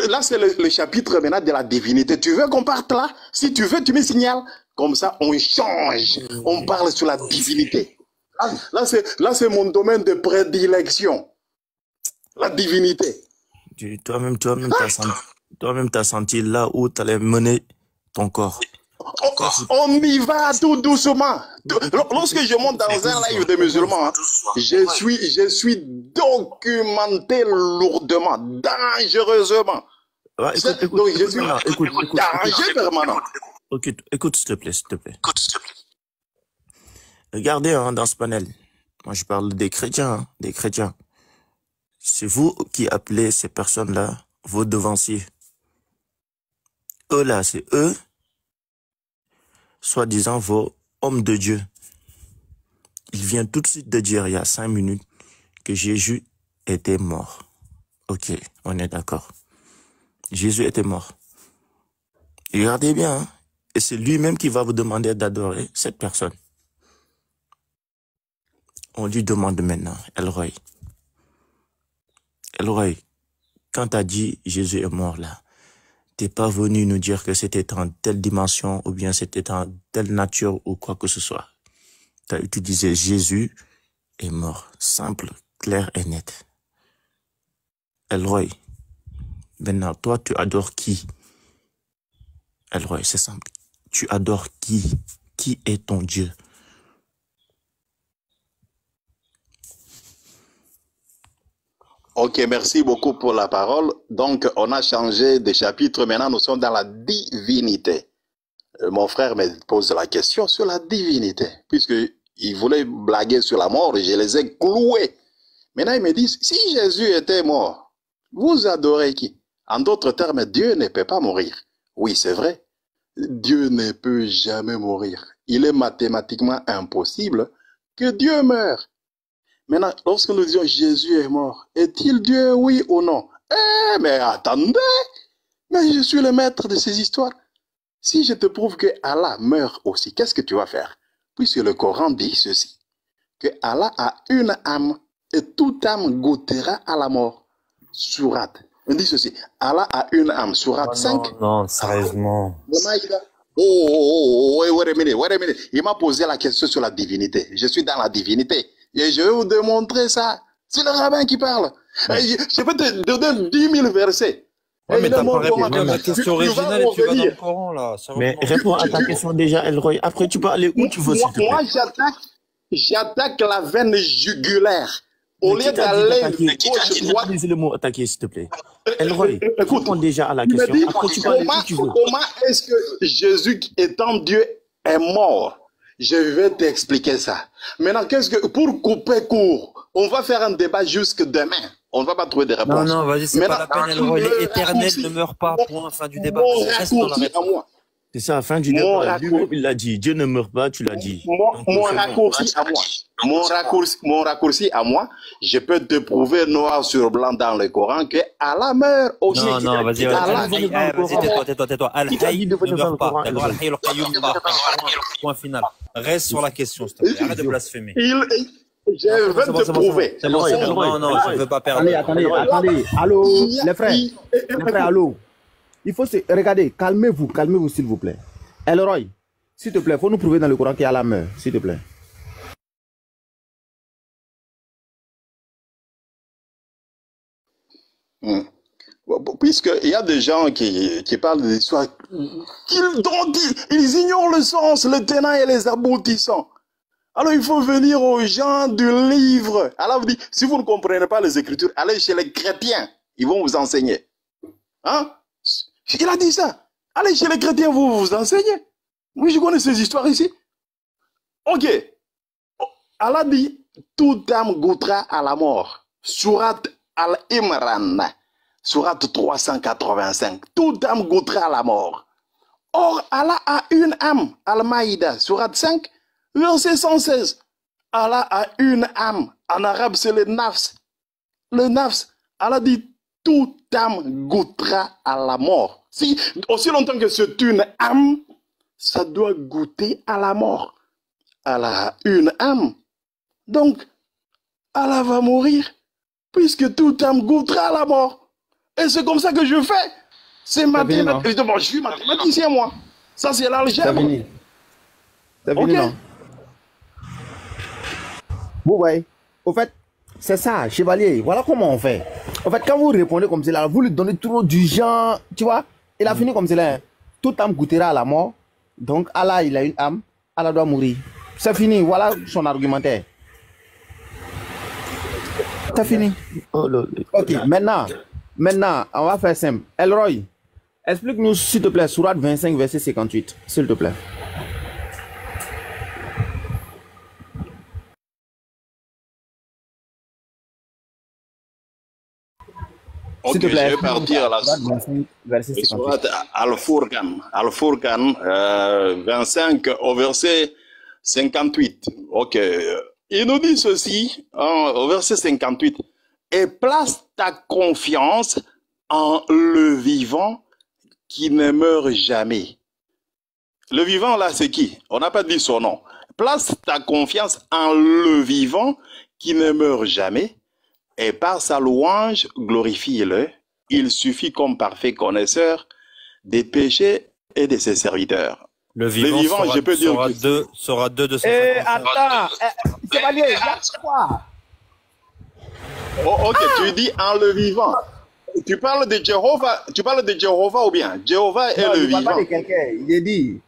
là, c'est le chapitre maintenant de la divinité. Tu veux qu'on parte là? Si tu veux, tu me signales. Comme ça, on change. On parle sur la divinité. Là, c'est mon domaine de prédilection. La divinité. Toi-même, t'as senti là où tu allais mener ton corps. On y va tout doucement. Lorsque je monte dans un live de musulmans, hein, je suis documenté lourdement, dangereusement. Ouais, écoute, donc je suis écoute, danger permanent. Écoute, s'il te plaît. Regardez hein, dans ce panel. Moi, je parle des chrétiens, C'est vous qui appelez ces personnes-là vos devanciers. Eux là, c'est eux, soi-disant vos hommes de Dieu. Il vient tout de suite de dire il y a 5 minutes que Jésus était mort. Ok, on est d'accord. Jésus était mort. Et regardez bien, hein, et c'est lui-même qui va vous demander d'adorer cette personne. On lui demande maintenant, Elroy, quand tu as dit Jésus est mort là, t'es pas venu nous dire que c'était en telle dimension ou bien c'était en telle nature ou quoi que ce soit. Tu as utilisé Jésus est mort. Simple, clair et net. Elroy, maintenant, toi, tu adores qui? Elroy, c'est simple. Tu adores qui? Qui est ton Dieu? Ok, merci beaucoup pour la parole. Donc, on a changé de chapitre. Maintenant, nous sommes dans la divinité. Mon frère me pose la question sur la divinité. Puisqu'il voulait blaguer sur la mort, je les ai cloués. Maintenant, ils me disent, si Jésus était mort, vous adorez qui? En d'autres termes, Dieu ne peut pas mourir. Oui, c'est vrai. Dieu ne peut jamais mourir. Il est mathématiquement impossible que Dieu meure. Maintenant, lorsque nous disons Jésus est mort, est-il Dieu, oui ou non? Mais attendez, mais je suis le maître de ces histoires. Si je te prouve que Allah meurt aussi, qu'est-ce que tu vas faire? Puisque le Coran dit ceci, que Allah a une âme et toute âme goûtera à la mort. Sourate. On dit ceci, Allah a une âme. Sourate 5. Non, sérieusement. Wait a minute. Il m'a posé la question sur la divinité. Je suis dans la divinité. Et je vais vous démontrer ça. C'est le rabbin qui parle. Je peux te donner 10 000 versets. Ouais, mais t'as pas répondu à ma question originale et tu vas dans le Coran, là. Mais réponds à ta question déjà, Elroy. Après, tu peux aller où tu veux, s'il te plaît. Moi, j'attaque la veine jugulaire. Au lieu d'aller gauche droite. Dis le mot attaquer, s'il te plaît. Elroy, réponds déjà à la question. Après, tu peux aller où tu veux. Comment est-ce que Jésus, étant Dieu, est mort? Je vais t'expliquer ça. Maintenant, pour couper court, on va faire un débat jusque demain. On ne va pas trouver de réponse. Non, vas-y, c'est pas la peine, Elroy. L'éternel ne meurt pas, point, fin du débat. Reste dans la réponse. C'est ça, fin du débat. Lui-même, il l'a dit. Dieu ne meurt pas, tu l'as dit. Mon raccourci à moi. Mon raccourci à moi, je peux te prouver noir sur blanc dans le Coran que Allah meurt aussi. Non, vas-y, tais-toi. Al-Hayy ne meurt pas. D'accord, Al-Hayy al-Qayyum ne meurt pas. Point final. Reste sur la question, s'il te plaît. Arrête de blasphémer. Je veux te prouver. Non, je ne veux pas perdre. Attendez. Allô, les frères, allô. Il faut se... Regardez, calmez-vous, s'il vous plaît. Elroy, s'il te plaît, il faut nous prouver dans le Coran qu'il y a la mort, s'il te plaît. Puisqu'il y a des gens qui parlent de l'histoire, ils ignorent le sens, le tenant et les aboutissants. Alors il faut venir aux gens du livre. Alors vous dites, si vous ne comprenez pas les Écritures, allez chez les chrétiens, ils vont vous enseigner. Hein? Il a dit ça. Allez chez les chrétiens, vous enseignez. Oui, je connais ces histoires ici. Ok. Allah dit, toute âme goûtera à la mort. Sourate Al-Imran, sourate 385. Toute âme goûtera à la mort. Or, Allah a une âme. Al-Maïda, sourate 5, verset 116. Allah a une âme. En arabe, c'est le nafs. Le nafs. Allah dit, toute âme goûtera à la mort. Si, aussi longtemps que c'est une âme, ça doit goûter à la mort. Allah a une âme. Donc, Allah va mourir, puisque toute âme goûtera à la mort. Et c'est comme ça que je fais. C'est mathématique. Bon, je suis mathématicien, moi. Ça, c'est l'algèbre. C'est fini. C'est fini, Ok. non? Vous voyez, au fait, c'est ça, chevalier. Voilà comment on fait. En fait, quand vous répondez comme cela, vous lui donnez trop du genre, tu vois. Il a fini comme cela. Hein. Toute âme goûtera à la mort. Donc, Allah, il a une âme. Allah doit mourir. C'est fini. Voilà son argumentaire. C'est fini. Ok, maintenant, on va faire simple. Elroy, explique-nous, s'il te plaît, Sourate 25, verset 58. S'il te plaît. Ok, S'il te plaît, je vais partir à la Sourate 25, verset 58. Sourate Al-Furqan, 25 au verset 58. Ok. Il nous dit ceci, au verset 58. Et place ta confiance en le vivant qui ne meurt jamais. Le vivant, là, c'est qui? On n'a pas dit son nom. Place ta confiance en le vivant qui ne meurt jamais. Et par sa louange, glorifie-le. Il suffit comme parfait connaisseur des péchés et de ses serviteurs. Le vivant sera, je peux dire que sera deux de ses attends, chevalier, il y a quoi? Oh, ok, tu dis en le vivant. Tu parles de Jéhovah ou bien? Jéhovah est le vivant. Il parle de quelqu'un. Il est dit.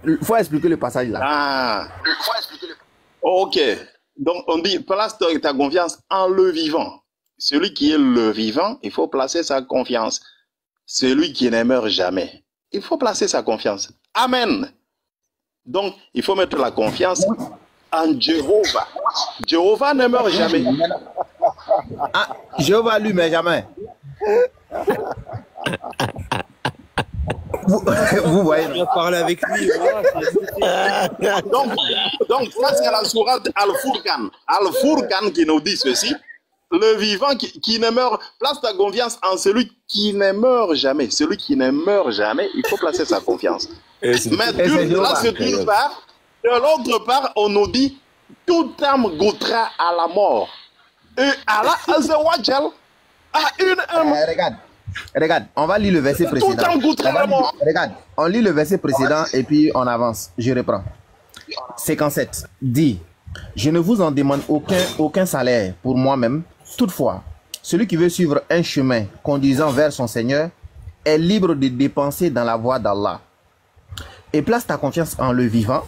Il faut expliquer le passage là. Ah. Ok. Donc, on dit, place ta confiance en le vivant. Celui qui est le vivant, il faut placer sa confiance. Celui qui ne meurt jamais, il faut placer sa confiance. Amen. Donc, il faut mettre la confiance en Jéhovah. Jéhovah ne meurt jamais. Ah, Jéhovah lui, mais jamais. Vous voyez. On va parler avec lui. Voilà. donc, ça, c'est la sourate Al-Furqan. Al-Furqan qui nous dit ceci. Le vivant qui ne meurt, place ta confiance en celui qui ne meurt jamais. Celui qui ne meurt jamais, il faut placer sa confiance. Mais là, c'est d'une part. De l'autre part, on nous dit, toute âme goûtera à la mort. Et Allah Azzawajal a une âme. Regarde, on va lire le verset précédent. Toute âme goûtera à la mort. Regarde, on lit le verset précédent et puis on avance. Je reprends. 57 dit, je ne vous en demande aucun salaire pour moi-même. Toutefois, celui qui veut suivre un chemin conduisant vers son Seigneur est libre de dépenser dans la voie d'Allah. Et place ta confiance en le vivant,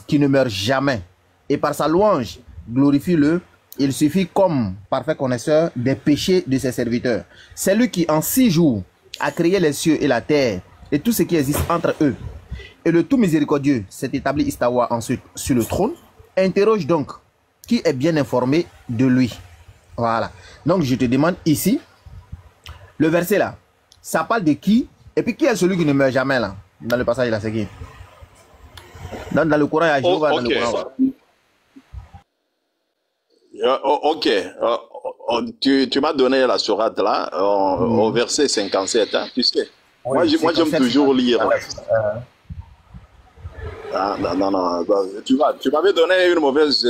qui ne meurt jamais. Et par sa louange, glorifie-le. Il suffit comme parfait connaisseur des péchés de ses serviteurs. C'est lui qui en 6 jours a créé les cieux et la terre et tout ce qui existe entre eux. Et le tout miséricordieux s'est établi istawa ensuite sur le trône. Interroge donc qui est bien informé de lui. Voilà. Donc je te demande ici, le verset là, ça parle de qui? Et puis qui est celui qui ne meurt jamais là? Dans le passage là, c'est qui? Dans le Coran, il y a Jéhovah dans le Coran. Ok. Tu m'as donné la sourate là, au verset 57, hein, tu sais. Oui, moi j'aime toujours lire. Non. Tu m'avais donné une mauvaise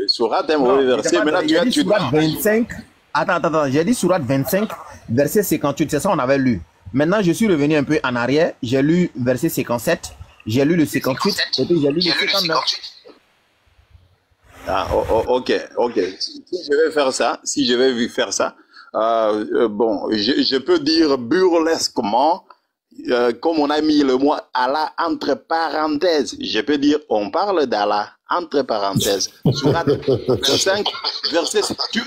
sourate, un mauvais verset. Maintenant, tu as dit. 25. Attends. J'ai dit sourate 25, verset 58. C'est ça, on avait lu. Maintenant, je suis revenu un peu en arrière. J'ai lu verset 57. J'ai lu le 58. Et puis j'ai lu le 59. Ah, ok. Si je vais faire ça, bon, je peux dire burlesquement, comme on a mis le mot Allah entre parenthèses, je peux dire on parle d'Allah entre parenthèses. Sourate 25, verset.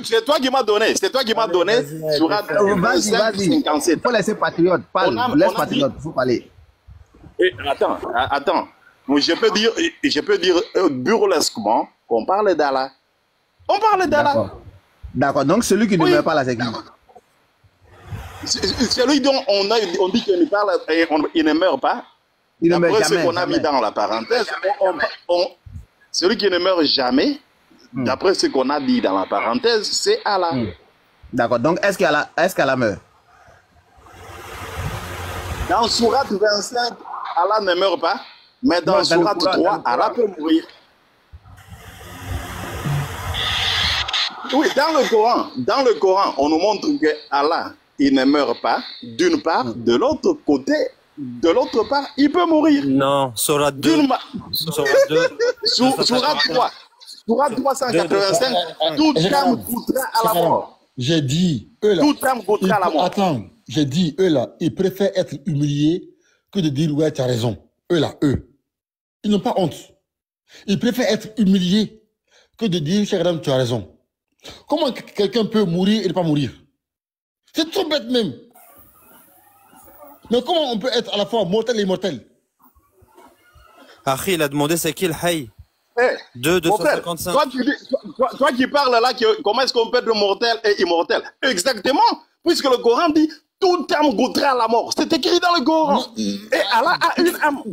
C'est toi qui m'as donné. Sourate 25, 57. Faut laisser patriote. Laisse patriote. Faut parler. Et attends. Je peux dire burlesquement qu'on parle d'Allah. On parle d'Allah. D'accord. Donc celui qui ne meurt pas là, c'est qui? Celui dont on dit qu'il ne parle, il ne meurt pas. Il ne meurt jamais. D'après ce qu'on a mis dans la parenthèse, celui qui ne meurt jamais, d'après ce qu'on a dit dans la parenthèse, c'est Allah. D'accord. Donc est-ce qu'Allah meurt? Dans Sourate 25, Allah ne meurt pas, mais dans Sourate 3, Allah peut mourir. Oui, dans le Coran, on nous montre que Allah, il ne meurt pas, d'une part, de l'autre côté, de l'autre part, il peut mourir. Non, Sourate 2. Sourate 2. Sourate 3. Sourate 385, toute âme goûtera à la mort. J'ai dit, eux là. Toute âme goûtera à la mort. Attends, j'ai dit, eux là, ils préfèrent être humiliés que de dire, ouais, tu as raison. Eux là, eux. Ils n'ont pas honte. Ils préfèrent être humiliés que de dire, cher Adam, tu as raison. Comment quelqu'un peut mourir et ne pas mourir? C'est trop bête même. Mais comment on peut être à la fois mortel et immortel? Akhi, il a demandé c'est qui le Hay? 255. Toi qui parles là, comment est-ce qu'on peut être mortel et immortel? Exactement, puisque le Coran dit toute âme goûtera à la mort. C'est écrit dans le Coran. Et Allah a une âme.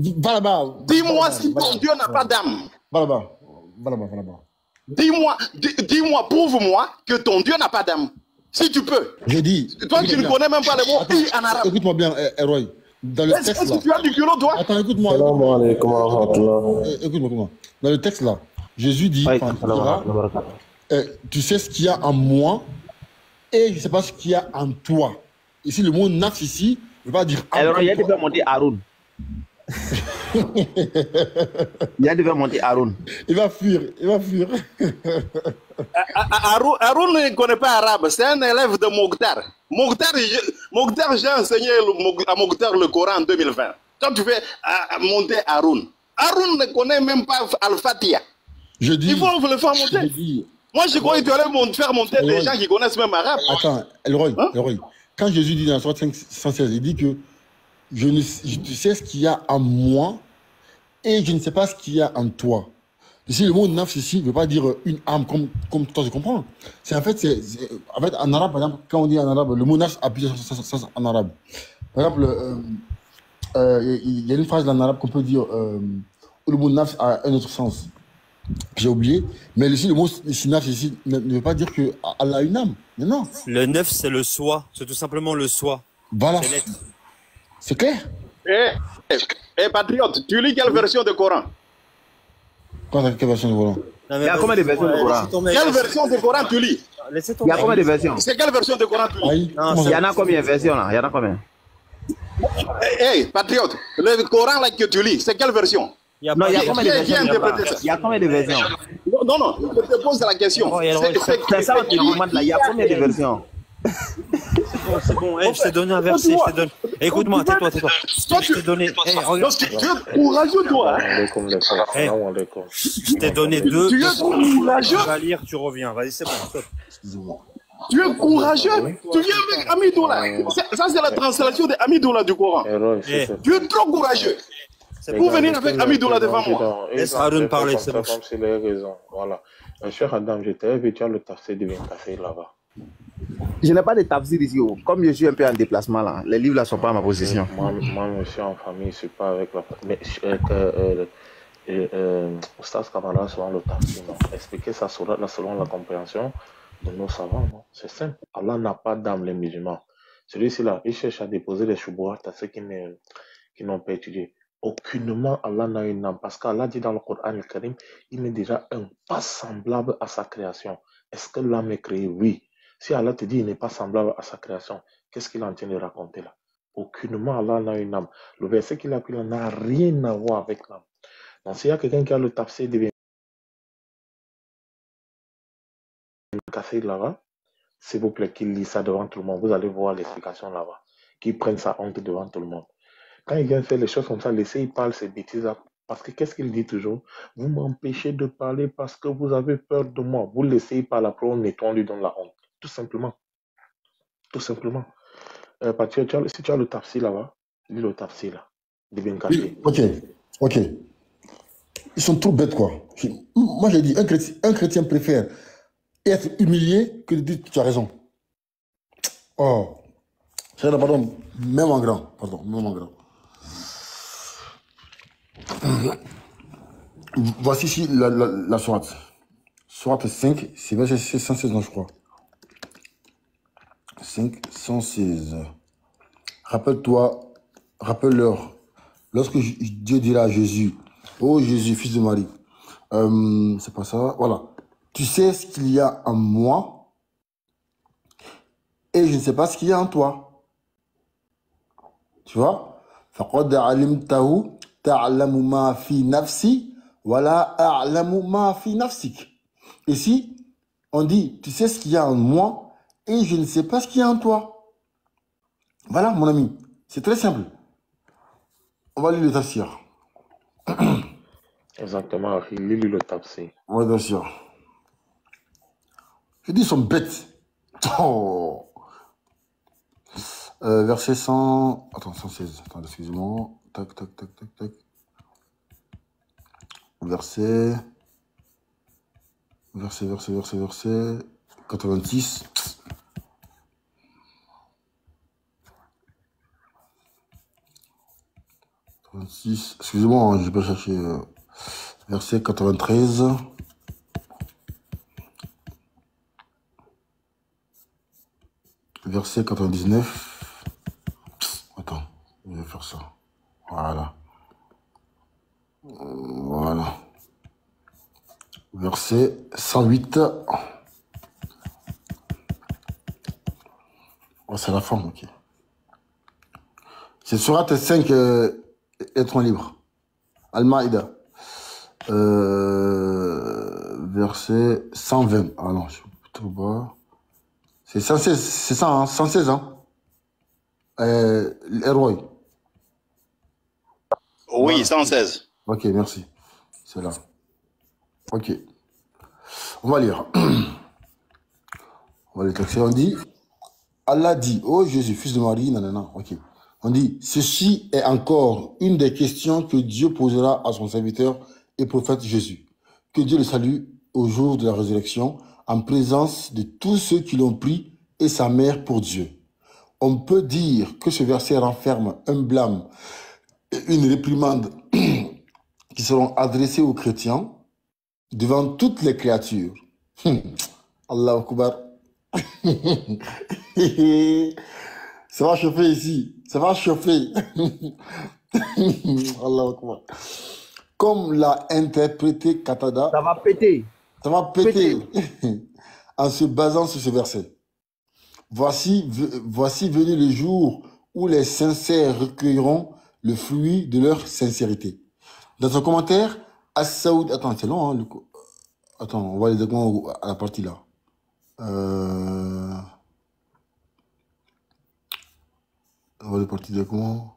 Dis-moi si ton Dieu n'a pas d'âme. Dis-moi, prouve-moi que ton Dieu n'a pas d'âme. Si tu peux. J'ai dit. Toi qui ne connais même pas le mot I en arabe. Écoute-moi bien, Roy. Dans le texte là. Tu as du culot, toi? Attends, écoute-moi. Écoute-moi. Dans le texte là, Jésus dit, tu sais ce qu'il y a en moi et je ne sais pas ce qu'il y a en toi. Ici, le mot nafs ici, je ne veux pas dire. Alors, il y a des monter Haroun. Il y a des monter Haroun. Il va fuir. Haroun ne connaît pas arabe, c'est un élève de Mokhtar. Mokhtar, j'ai enseigné à Mokhtar le Coran en 2020. Quand tu fais monter Haroun, Haroun ne connaît même pas Al-Fatiha. Il faut le faire monter. Moi, je croyais que tu allais faire monter des gens qui connaissent même arabe. Attends, Elroy, quand Jésus dit dans la Sourate 516, il dit que tu sais ce qu'il y a en moi et je ne sais pas ce qu'il y a en toi. Ici, le mot nafs ici ne veut pas dire une âme comme toi, je comprends. En fait, en arabe, par exemple, quand on dit en arabe, le mot nafs a plusieurs sens en arabe. Par exemple, il y a une phrase en arabe qu'on peut dire où le mot nafs a un autre sens. J'ai oublié. Mais ici, le mot nafs ici ne veut pas dire qu'elle a une âme. Mais non. Le neuf, c'est le soi. C'est tout simplement le soi. Voilà. C'est clair? Patriote, tu lis quelle version de Coran? Quelle version de Coran? Il y a combien de versions de Coran? Quelle version de Coran tu lis? Il y a combien de versions? C'est quelle version de Coran tu lis? Il y en a combien de versions là? Il y en a combien? Patriote, le Coran là que tu lis, c'est quelle version? Non, il y a combien de versions? Il y a combien de versions? Non, je te pose la question. C'est ça on te demande là, il y a combien de versions? C'est bon, je t'ai donné un verset, Écoute-moi, tais-toi. Je t'ai donné. Regarde. Tu es courageux, toi. Je t'ai donné 2. Tu es courageux. Tu vas lire, tu reviens. Vas-y, c'est bon. Excusez-moi. Tu es courageux. Tu viens avec Amidoula. Ça, c'est la translation de Amidoula du Coran. Tu es trop courageux. Pour venir avec Amidoula devant moi. Laisse Haroun parler, c'est bon. Voilà. Cher Adam, je t'ai vu, tu as le tafsir de Café là-bas. Je n'ai pas de tafsir ici. Comme je suis un peu en déplacement là, les livres là ne sont pas à ma possession. Moi, je suis en famille, je ne suis pas avec la famille. Mais Oustaz Kamara, selon le tafsir, expliquer ça selon la compréhension de nos savants, non? C'est simple. Allah n'a pas d'âme, les musulmans. Celui-ci là, il cherche à déposer les choubouats à ceux qui n'ont pas étudié. Aucunement Allah n'a une âme. Parce qu'Allah dit dans le Coran al-Karim, il n'est déjà un pas semblable à sa création. Est-ce que l'âme est créée? Oui. Si Allah te dit qu'il n'est pas semblable à sa création, qu'est-ce qu'il est en train de raconter là? Aucunement Allah n'a une âme. Le verset qu'il a pris là n'a rien à voir avec l'âme. Donc s'il y a quelqu'un qui a le tafsir de café là-bas, s'il vous plaît, qu'il lit ça devant tout le monde. Vous allez voir l'explication là-bas. Qu'il prenne sa honte devant tout le monde. Quand il vient faire les choses comme ça, laissez-il parler ces bêtises-là. Parce que qu'est-ce qu'il dit toujours? Vous m'empêchez de parler parce que vous avez peur de moi. Vous laissez parler, après on nettoie, on lui donne la honte. Tout simplement. Tout simplement. Si tu as le tafsir là-bas, lis le tafsir là. Oui, ok. Ils sont trop bêtes, quoi. Moi, j'ai dit, un chrétien préfère être humilié que de dire tu as raison. Oh. Pardon, même en grand. Voici ici la sourate. Sourate 5, c'est verset 116, non, je crois. 5, 116. Rappelle-leur, lorsque Dieu dira à Jésus, ô Jésus, fils de Marie, c'est pas ça, voilà. Tu sais ce qu'il y a en moi et je ne sais pas ce qu'il y a en toi. Tu vois? فَقَدْ عَلِمْتَهُ تَعْلَمُ مَا فِي نَفْسِي وَلَا أَعْلَمُ مَا فِي نَفْسِكَ. Ici, on dit, tu sais ce qu'il y a en moi et je ne sais pas ce qu'il y a en toi. Voilà, mon ami. C'est très simple. On va lire le tafsir. Exactement, il lit le tafsir. Ouais, bien sûr. Je dis, ils sont bêtes. Oh. Verset 100... Attends, 116. Attends, excusez-moi. Tac, tac, tac, tac, tac. Verset 86. Excusez-moi, je vais pas chercher. Verset 93. Verset 99. Attends, je vais faire ça. Voilà. Voilà. Verset 108. Oh, c'est la fin, ok. C'est Surat 5, être libre. Al-Maïda. Verset 120. Ah non, je suis trop bas. C'est 116, c'est ça, hein, 116, hein. Leroy. Oui, Voilà. 116. Ok, merci. C'est là. Ok. On va lire. On va le texter. On dit, Allah dit, ô Jésus, fils de Marie, nanana. Ok. On dit, ceci est encore une des questions que Dieu posera à son serviteur et prophète Jésus. Que Dieu le salue au jour de la résurrection, en présence de tous ceux qui l'ont pris et sa mère pour Dieu. On peut dire que ce verset renferme un blâme et une réprimande qui seront adressés aux chrétiens devant toutes les créatures. Allahu Akbar. Ça va chauffer ici. Ça va chauffer. Allahu Akbar. Comme l'a interprété Qatada, Ça va péter. ça va péter en se basant sur ce verset. Voici venu le jour où les sincères recueilleront le fruit de leur sincérité. Dans son commentaire, As-Saoud... Attends, c'est long, hein, Attends, on va aller directement à la partie là. On va aller partir directement.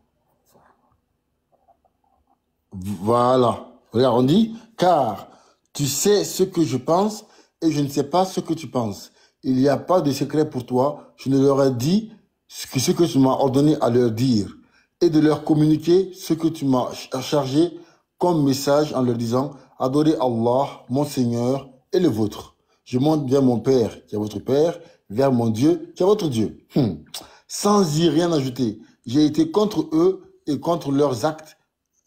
Voilà. Regarde, on dit, car tu sais ce que je pense et je ne sais pas ce que tu penses. Il n'y a pas de secret pour toi. Je ne leur ai dit que ce que tu m'as ordonné à leur dire et de leur communiquer ce que tu m'as chargé comme message en leur disant, adorez Allah, mon Seigneur et le vôtre. Je monte vers mon Père, qui est votre Père, vers mon Dieu, qui est votre Dieu. Sans y rien ajouter, j'ai été contre eux et contre leurs actes,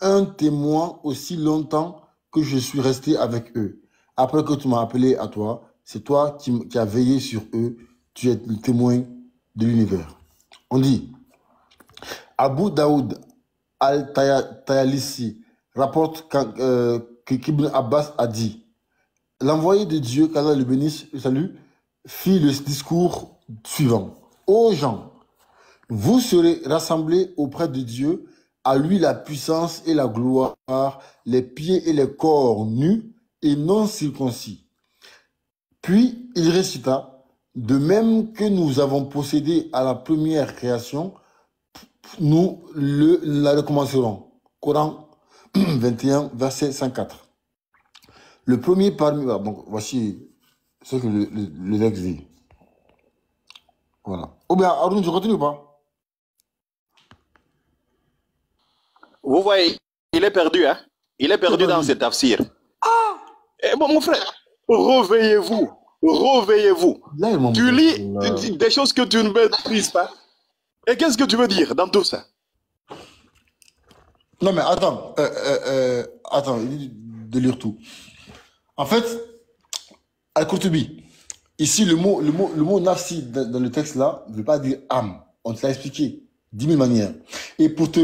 un témoin aussi longtemps que je suis resté avec eux. Après que tu m'as appelé à toi, c'est toi qui as veillé sur eux, tu es le témoin de l'univers. On dit, Abu Daoud al-Tayalisi rapporte qu'Ibn Abbas a dit, l'envoyé de Dieu, qu'Allah le bénisse, le salue, fit le discours suivant. Ô gens, vous serez rassemblés auprès de Dieu, à lui la puissance et la gloire, les pieds et les corps nus et non circoncis. Puis il récita, de même que nous avons possédé à la première création, nous la recommencerons. Coran 21, verset 104. Le premier parmi... Donc, voici ce que le texte dit. Voilà. Oh bien, Arun, tu continues ou pas? Vous voyez, il est perdu, hein? Il est perdu dans cet tafsir. Eh, bon, mon frère, réveillez-vous. Réveillez-vous. Là, Tu lis des choses que tu ne maîtrises pas. Et qu'est-ce que tu veux dire dans tout ça? Non, mais attends. Attends, il dit de lire tout. En fait, Al-Qurtubi, ici, le mot nafsi dans le texte là ne veut pas dire âme. On te l'a expliqué 10 000 manières. Et pour te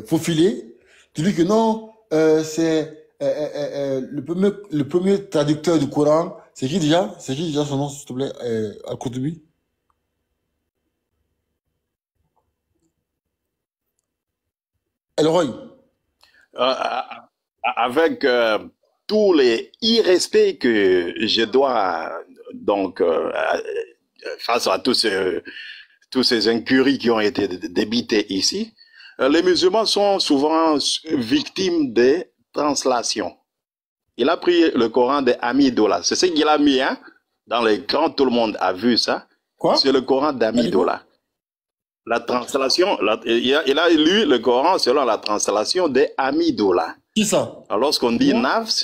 faufiler, tu dis que non, c'est le premier traducteur du Coran, C'est qui déjà son nom, s'il te plaît, Al-Qurtubi? Elroy. Avec tous les irrespects que je dois, donc, face à tous ces incuries qui ont été débitées ici, les musulmans sont souvent victimes des translations. Il a pris le Coran des Amidola. C'est ce qu'il a mis, hein, dans l'écran, tout le monde a vu ça. Quoi? C'est le Coran d'Amidola. La translation, il a lu le Coran selon la translation des Amidola. Qui ça? Alors, lorsqu'on dit nafs,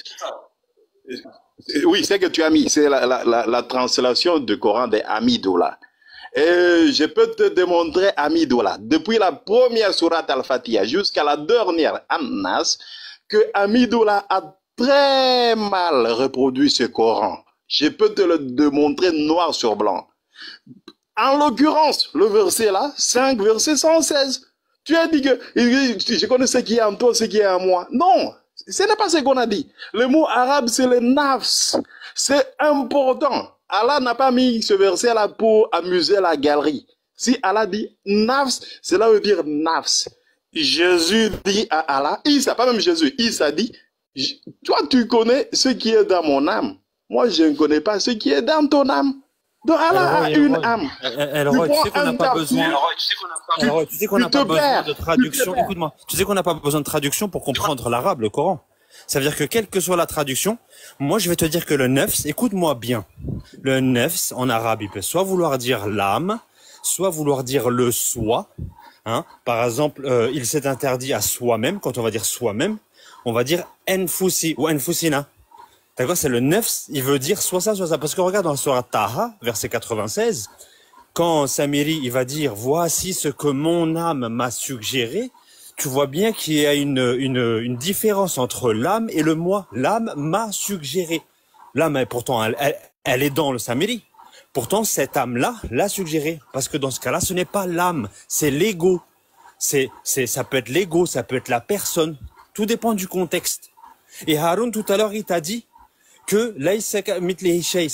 oui, c'est que tu as mis, c'est la translation du Coran des Amidola. Et je peux te démontrer Amidola, depuis la première sourate Al-Fatiha jusqu'à la dernière An-Nas, que Amidola a très mal reproduit ce Coran. Je peux te le démontrer noir sur blanc. En l'occurrence, le verset là, 5, verset 116. Tu as dit que je connais ce qui est en toi, ce qui est en moi. Non, ce n'est pas ce qu'on a dit. Le mot arabe, c'est le nafs. C'est important. Allah n'a pas mis ce verset là pour amuser la galerie. Si Allah dit nafs, cela veut dire nafs. Jésus dit à Allah, Isa, pas même Jésus, Isa dit, toi tu connais ce qui est dans mon âme. Moi je ne connais pas ce qui est dans ton âme. Donc Allah a une âme. Elroy, tu sais qu'on n'a pas besoin. Elroy, tu sais qu'on n'a pas besoin de traduction. Écoute-moi, tu sais qu'on n'a pas besoin de traduction pour comprendre l'arabe, le Coran. Ça veut dire que quelle que soit la traduction, moi je vais te dire que le nefs, écoute-moi bien. Le nefs en arabe, il peut soit vouloir dire l'âme, soit vouloir dire le soi. Hein? Par exemple, il s'est interdit à soi-même. Quand on va dire soi-même, on va dire enfusi ou enfusina. D'accord, c'est le nefs, il veut dire soit ça, soit ça. Parce que regarde dans la sourate Taha, verset 96, quand Samiri, il va dire, voici ce que mon âme m'a suggéré, tu vois bien qu'il y a une différence entre l'âme et le moi. L'âme m'a suggéré. L'âme, pourtant, elle est dans le Samiri. Pourtant, cette âme-là l'a suggéré. Parce que dans ce cas-là, ce n'est pas l'âme, c'est l'ego. Ça peut être l'ego, ça peut être la personne. Tout dépend du contexte. Et Haroun, tout à l'heure, il t'a dit que ça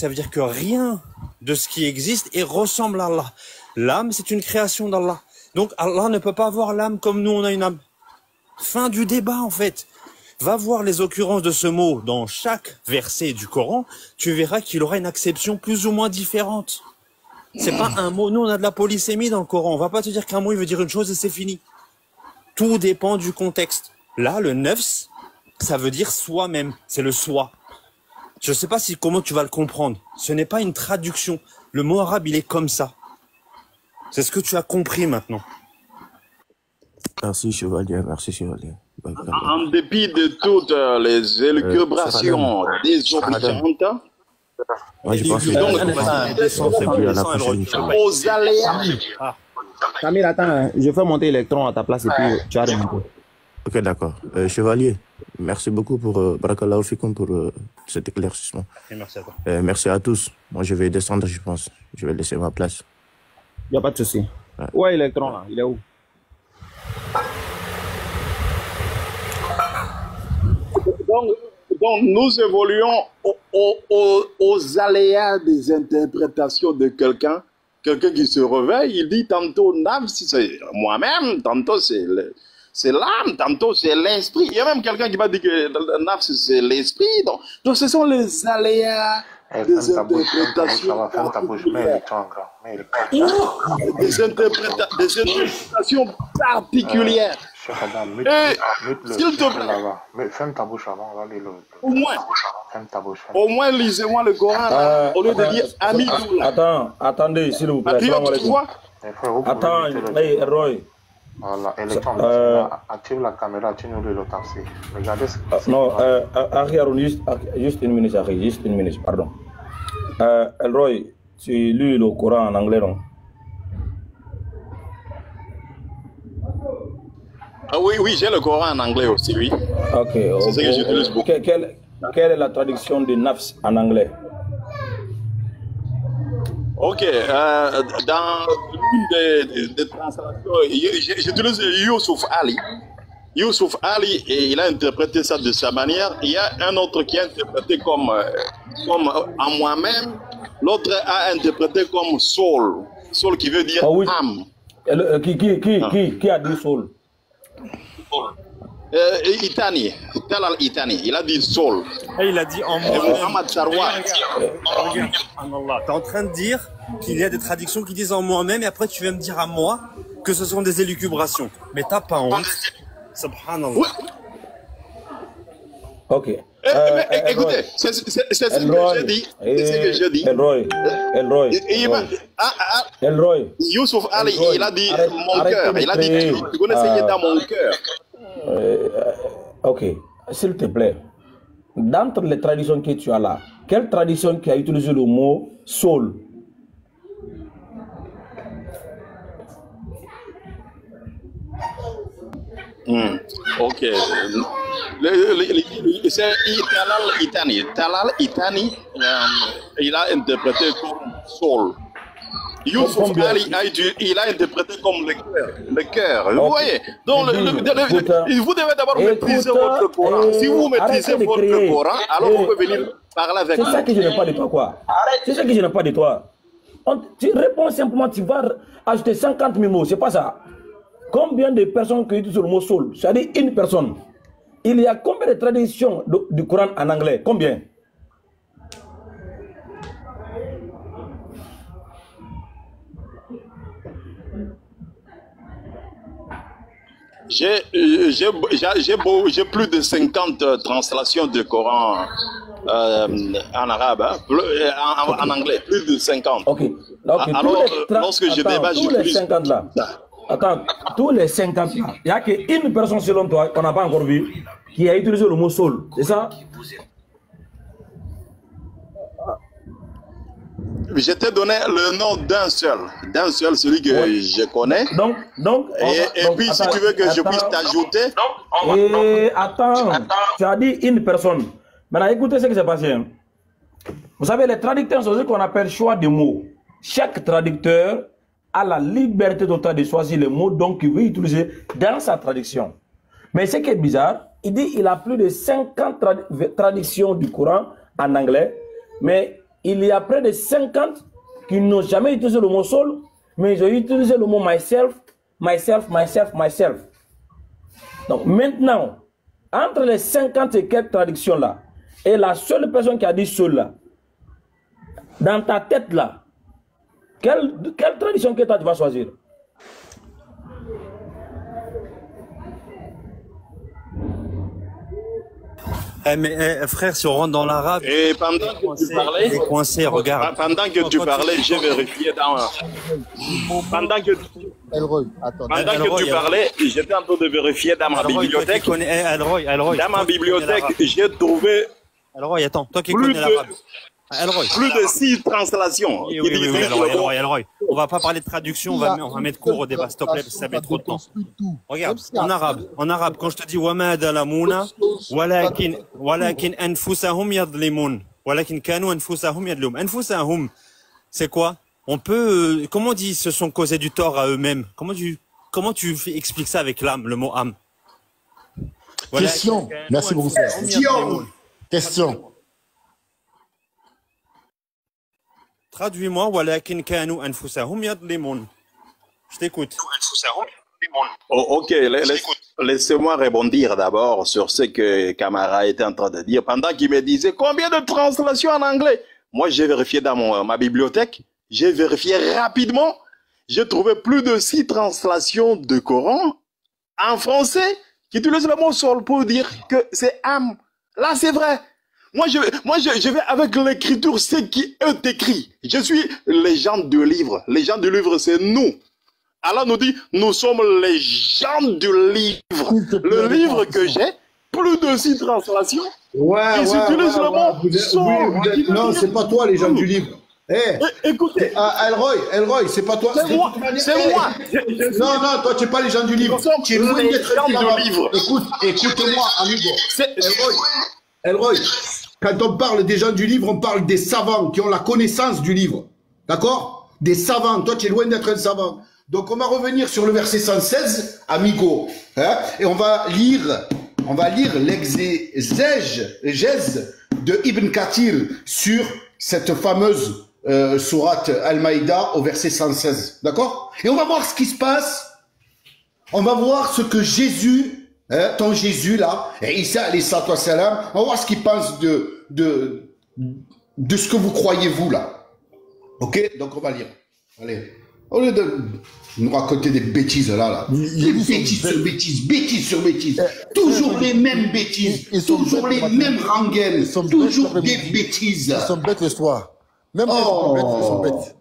veut dire que rien de ce qui existe et ressemble à Allah. L'âme, c'est une création d'Allah. Donc Allah ne peut pas avoir l'âme comme nous, on a une âme. Fin du débat, en fait. Va voir les occurrences de ce mot dans chaque verset du Coran, tu verras qu'il aura une acception plus ou moins différente. C'est pas un mot. Nous, on a de la polysémie dans le Coran. On va pas te dire qu'un mot, il veut dire une chose et c'est fini. Tout dépend du contexte. Là, le nefs, ça veut dire soi-même. C'est le soi. Je sais pas comment tu vas le comprendre. Ce n'est pas une traduction. Le mot arabe, il est comme ça. C'est ce que tu as compris maintenant. Merci, chevalier. Merci, chevalier. En dépit de toutes les élucubrations désobligeantes, moi, je pense que aux aléas. Camille, attends, je fais monter l'électron à ta place et puis tu as remonté. Ok, d'accord. Chevalier, merci beaucoup pour Barakallahu Fikoum pour cet éclaircissement. Et merci à toi. Merci à tous. Moi, je vais descendre, je pense. Je vais laisser ma place. Il n'y a pas de souci. Où est l'électron là? Il est où? Donc nous évoluons aux aléas des interprétations de quelqu'un qui se réveille, il dit tantôt nafs, c'est moi-même, tantôt c'est l'âme, tantôt c'est l'esprit. Il y a même quelqu'un qui m'a dit que nafs c'est l'esprit. Donc ce sont les aléas des interprétations particulières. S'il te plaît, ferme ta bouche avant, on va lire au moins lisez-moi le Coran là, au lieu de dire Amidoula. Attendez, s'il vous plaît. Attends, Roy. Voilà, active la caméra, tu nous lis le tafsir. Regardez ce que non, juste une minute, pardon. Roy, tu lis le Coran en anglais, non? Ah oui, j'ai le Coran en anglais aussi, oui. Ok. C'est ce que j'utilise beaucoup. Quelle est la traduction de nafs en anglais? Ok, dans l'une des translations, j'utilise Youssouf Ali. Youssouf Ali, et il a interprété ça de sa manière. Il y a un autre qui a interprété comme comme en moi-même, l'autre a interprété comme soul. Soul qui veut dire âme. Qui a dit soul? Itani. Il a dit soul. Et il a dit en moi. Mohamed Sarwa. Regarde, t'es en train de dire qu'il y a des traductions qui disent en moi-même et après tu viens me dire à moi que ce sont des élucubrations. Mais t'as pas honte. Subhanallah. Oui. Ok. Écoutez, c'est ce que j'ai dit. C'est ce que j'ai dit. Elroy. Youssouf Ali, il a dit mon cœur. Il a dit tu connais ce qui est dans mon cœur. Ok. S'il te plaît, d'entre les traditions que tu as là, quelle tradition qui a utilisé le mot soul? Ok. C'est Talal Itani. Il a interprété comme soul. Youssouf Ali, il a interprété comme le cœur. Vous voyez? Donc, vous devez d'abord maîtriser votre Coran. Si vous maîtrisez votre Coran, alors vous pouvez venir parler avec moi. C'est ça que je n'aime pas de toi, quoi. C'est ça que je n'aime pas de toi. Tu réponds simplement, tu vas ajouter 50 000 mots, c'est pas ça. Combien de personnes qui utilisent le mot soul? C'est-à-dire une personne. Il y a combien de traductions du Coran en anglais? Combien? J'ai plus de 50 translations du Coran en arabe, en anglais, plus de 50. Ok. Alors, lorsque je débat, tous les 50 là. Attends, tous les 50 là, il n'y a qu'une personne selon toi qu'on n'a pas encore vu qui a utilisé le mot soul, c'est ça? Je t'ai donné le nom d'un seul, celui que je connais. Et puis, si tu veux que je puisse t'ajouter. Attends, tu as dit une personne. Maintenant, écoutez ce qui s'est passé. Vous savez, les traducteurs, c'est ce qu'on appelle choix de mots. Chaque traducteur a la liberté totale de choisir les mots qu'il veut utiliser dans sa traduction. Mais ce qui est bizarre, il dit qu'il a plus de 50 traductions du Coran en anglais, mais il y a près de 50 qui n'ont jamais utilisé le mot soul, mais ils ont utilisé le mot myself. Donc maintenant, entre les 50 et quelques traductions là, et la seule personne qui a dit soul là, dans ta tête là, quelle tradition que toi tu vas choisir? Mais frère, si on rentre dans l'arabe, et pendant que tu parlais, coincé, regarde. Pendant que tu parlais, j'ai vérifié dans. Pendant que tu parlais, j'étais en train de vérifier dans ma bibliothèque. Dans ma bibliothèque, j'ai trouvé. Elroy, attends, toi qui connais l'arabe. Plus de 6 translations. Oui, Elroy. On va pas parler de traduction, on va mettre court au débat, s'il te plaît, parce que ça met trop de temps. Regarde, en arabe, quand je te dis وَمَا ظَلَمُونَ وَلَكِنْ أَنفُسَهُمْ يَظْلِمُونَ وَلَكِنْ كَانُوا أَنفُسَهُمْ يَظْلِمُونَ. أنفسهم, c'est quoi? On peut, comment on dit, se sont causés du tort à eux-mêmes? Comment tu expliques ça avec l'âme, le mot âme? Question. Merci beaucoup. Question. Traduis-moi, walakin kanu anfusahum yadlimun. Je t'écoute. Ok, laissez-moi rebondir d'abord sur ce que Camara était en train de dire pendant qu'il me disait combien de translations en anglais. Moi, j'ai vérifié dans ma bibliothèque, j'ai vérifié rapidement, j'ai trouvé plus de 6 translations de Coran en français qui utilisent le mot soul pour dire que c'est âme. Là, c'est vrai. Moi, je vais avec l'écriture, ce qui est écrit. Je suis les gens du livre. Les gens du livre, c'est nous. Allah nous dit, nous sommes les gens du livre. Le livre que j'ai, plus de 6 translations. Ils utilisent le mot soul. Non, c'est pas toi, les gens du livre. Écoutez. Elroy, c'est pas toi. C'est moi. Non, toi, tu n'es pas les gens du livre. Tu es loin d'être du livre. Écoute-moi, amigo. Elroy, quand on parle des gens du livre, on parle des savants qui ont la connaissance du livre. D'accord? Des savants. Toi, tu es loin d'être un savant. Donc, on va revenir sur le verset 116, amigo. Et on va lire On va lire l'exégèse de Ibn Kathir sur cette fameuse sourate Al-Maïda au verset 116. D'accord? Et on va voir ce qui se passe. On va voir ce que Jésus, ton Jésus là, et Isa alayhi salatu wassalam, on va voir ce qu'il pense de ce que vous croyez vous là. Ok? Donc on va lire. Allez. Au lieu de nous raconter des bêtises là. Des bêtises sur bêtises, bêtises sur bêtises. Toujours les mêmes bêtises. Toujours les mêmes rengaines. Toujours des bêtises. Ils sont bêtes le soir. Même ils sont bêtes.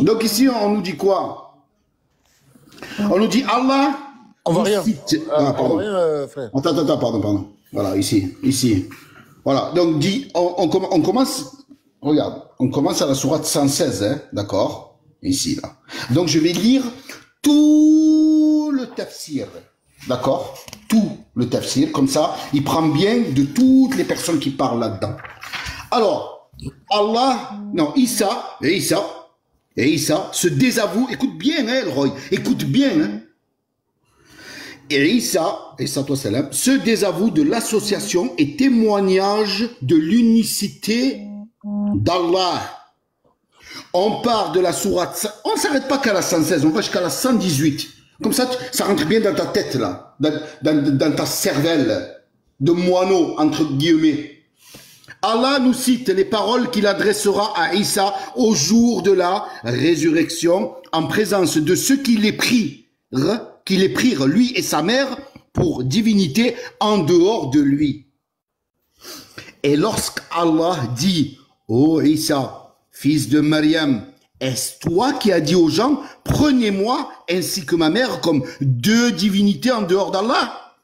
Donc ici, on nous dit quoi? On nous dit Allah. On va rien. Pardon. Frère. Attends, pardon. Voilà, ici. Voilà, donc dit, on commence, regarde, on commence à la sourate 116, hein, d'accord? Ici, là. Donc je vais lire tout le tafsir, d'accord? Tout le tafsir, comme ça, il prend bien de toutes les personnes qui parlent là-dedans. Alors, Isa se désavoue, écoute bien, hein, Roy, écoute bien, hein. Et Isa, se désavoue de l'association et témoignage de l'unicité d'Allah. On part de la sourate, on ne s'arrête pas qu'à la 116, on va jusqu'à la 118. Comme ça, ça rentre bien dans ta tête, là, dans ta cervelle de moineau, entre guillemets. Allah nous cite les paroles qu'il adressera à Isa au jour de la résurrection, en présence de ceux qui les prirent, lui et sa mère, pour divinité en dehors de lui. Et lorsqu'Allah dit, ô Isa, fils de Maryam, est-ce toi qui as dit aux gens, prenez-moi ainsi que ma mère comme deux divinités en dehors d'Allah?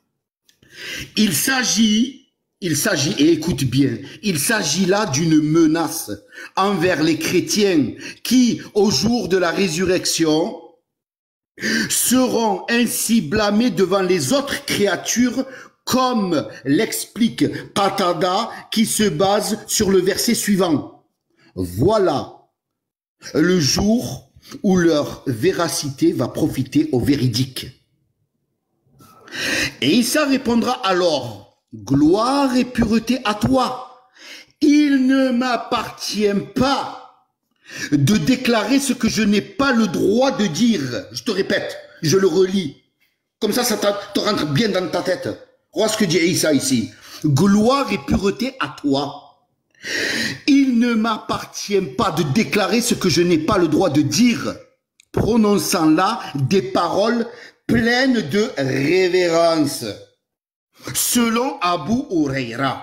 Il s'agit, et écoute bien, il s'agit là d'une menace envers les chrétiens qui, au jour de la résurrection, seront ainsi blâmés devant les autres créatures, comme l'explique Qatada, qui se base sur le verset suivant. Voilà le jour où leur véracité va profiter aux véridiques. Et Isa répondra alors, gloire et pureté à toi. Il ne m'appartient pas de déclarer ce que je n'ai pas le droit de dire. Je te répète, je le relis. Comme ça te rentre bien dans ta tête. Regarde ce que dit Isa ici. Gloire et pureté à toi. Il ne m'appartient pas de déclarer ce que je n'ai pas le droit de dire, prononçant là des paroles pleines de révérence. Selon Abu Huraira,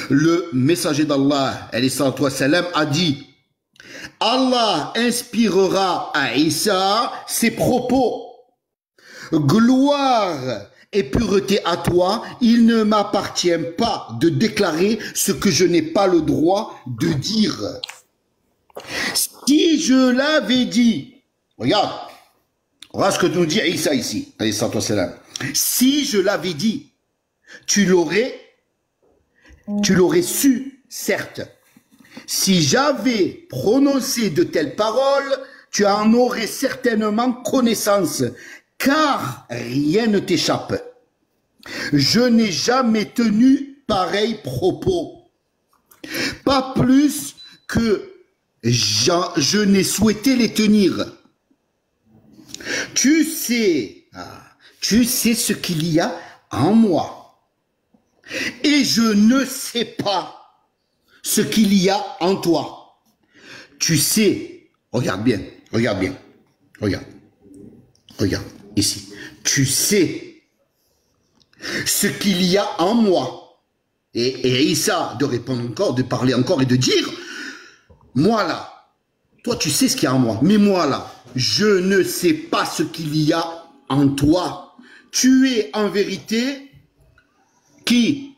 le messager d'Allah, a dit, Allah inspirera à Isa ses propos. Gloire et pureté à toi, il ne m'appartient pas de déclarer ce que je n'ai pas le droit de dire. Si je l'avais dit, regarde ce que nous dit Isa ici, si je l'avais dit, tu l'aurais su, certes. Si j'avais prononcé de telles paroles, tu en aurais certainement connaissance, car rien ne t'échappe. Je n'ai jamais tenu pareil propos. Pas plus que je n'ai souhaité les tenir. Tu sais ce qu'il y a en moi. Et je ne sais pas ce qu'il y a en toi. Tu sais, regarde bien, regarde ici. Tu sais ce qu'il y a en moi. Et Isa de répondre encore, de parler encore et de dire, moi là, toi tu sais ce qu'il y a en moi, mais moi là, je ne sais pas ce qu'il y a en toi. Tu es en vérité qui?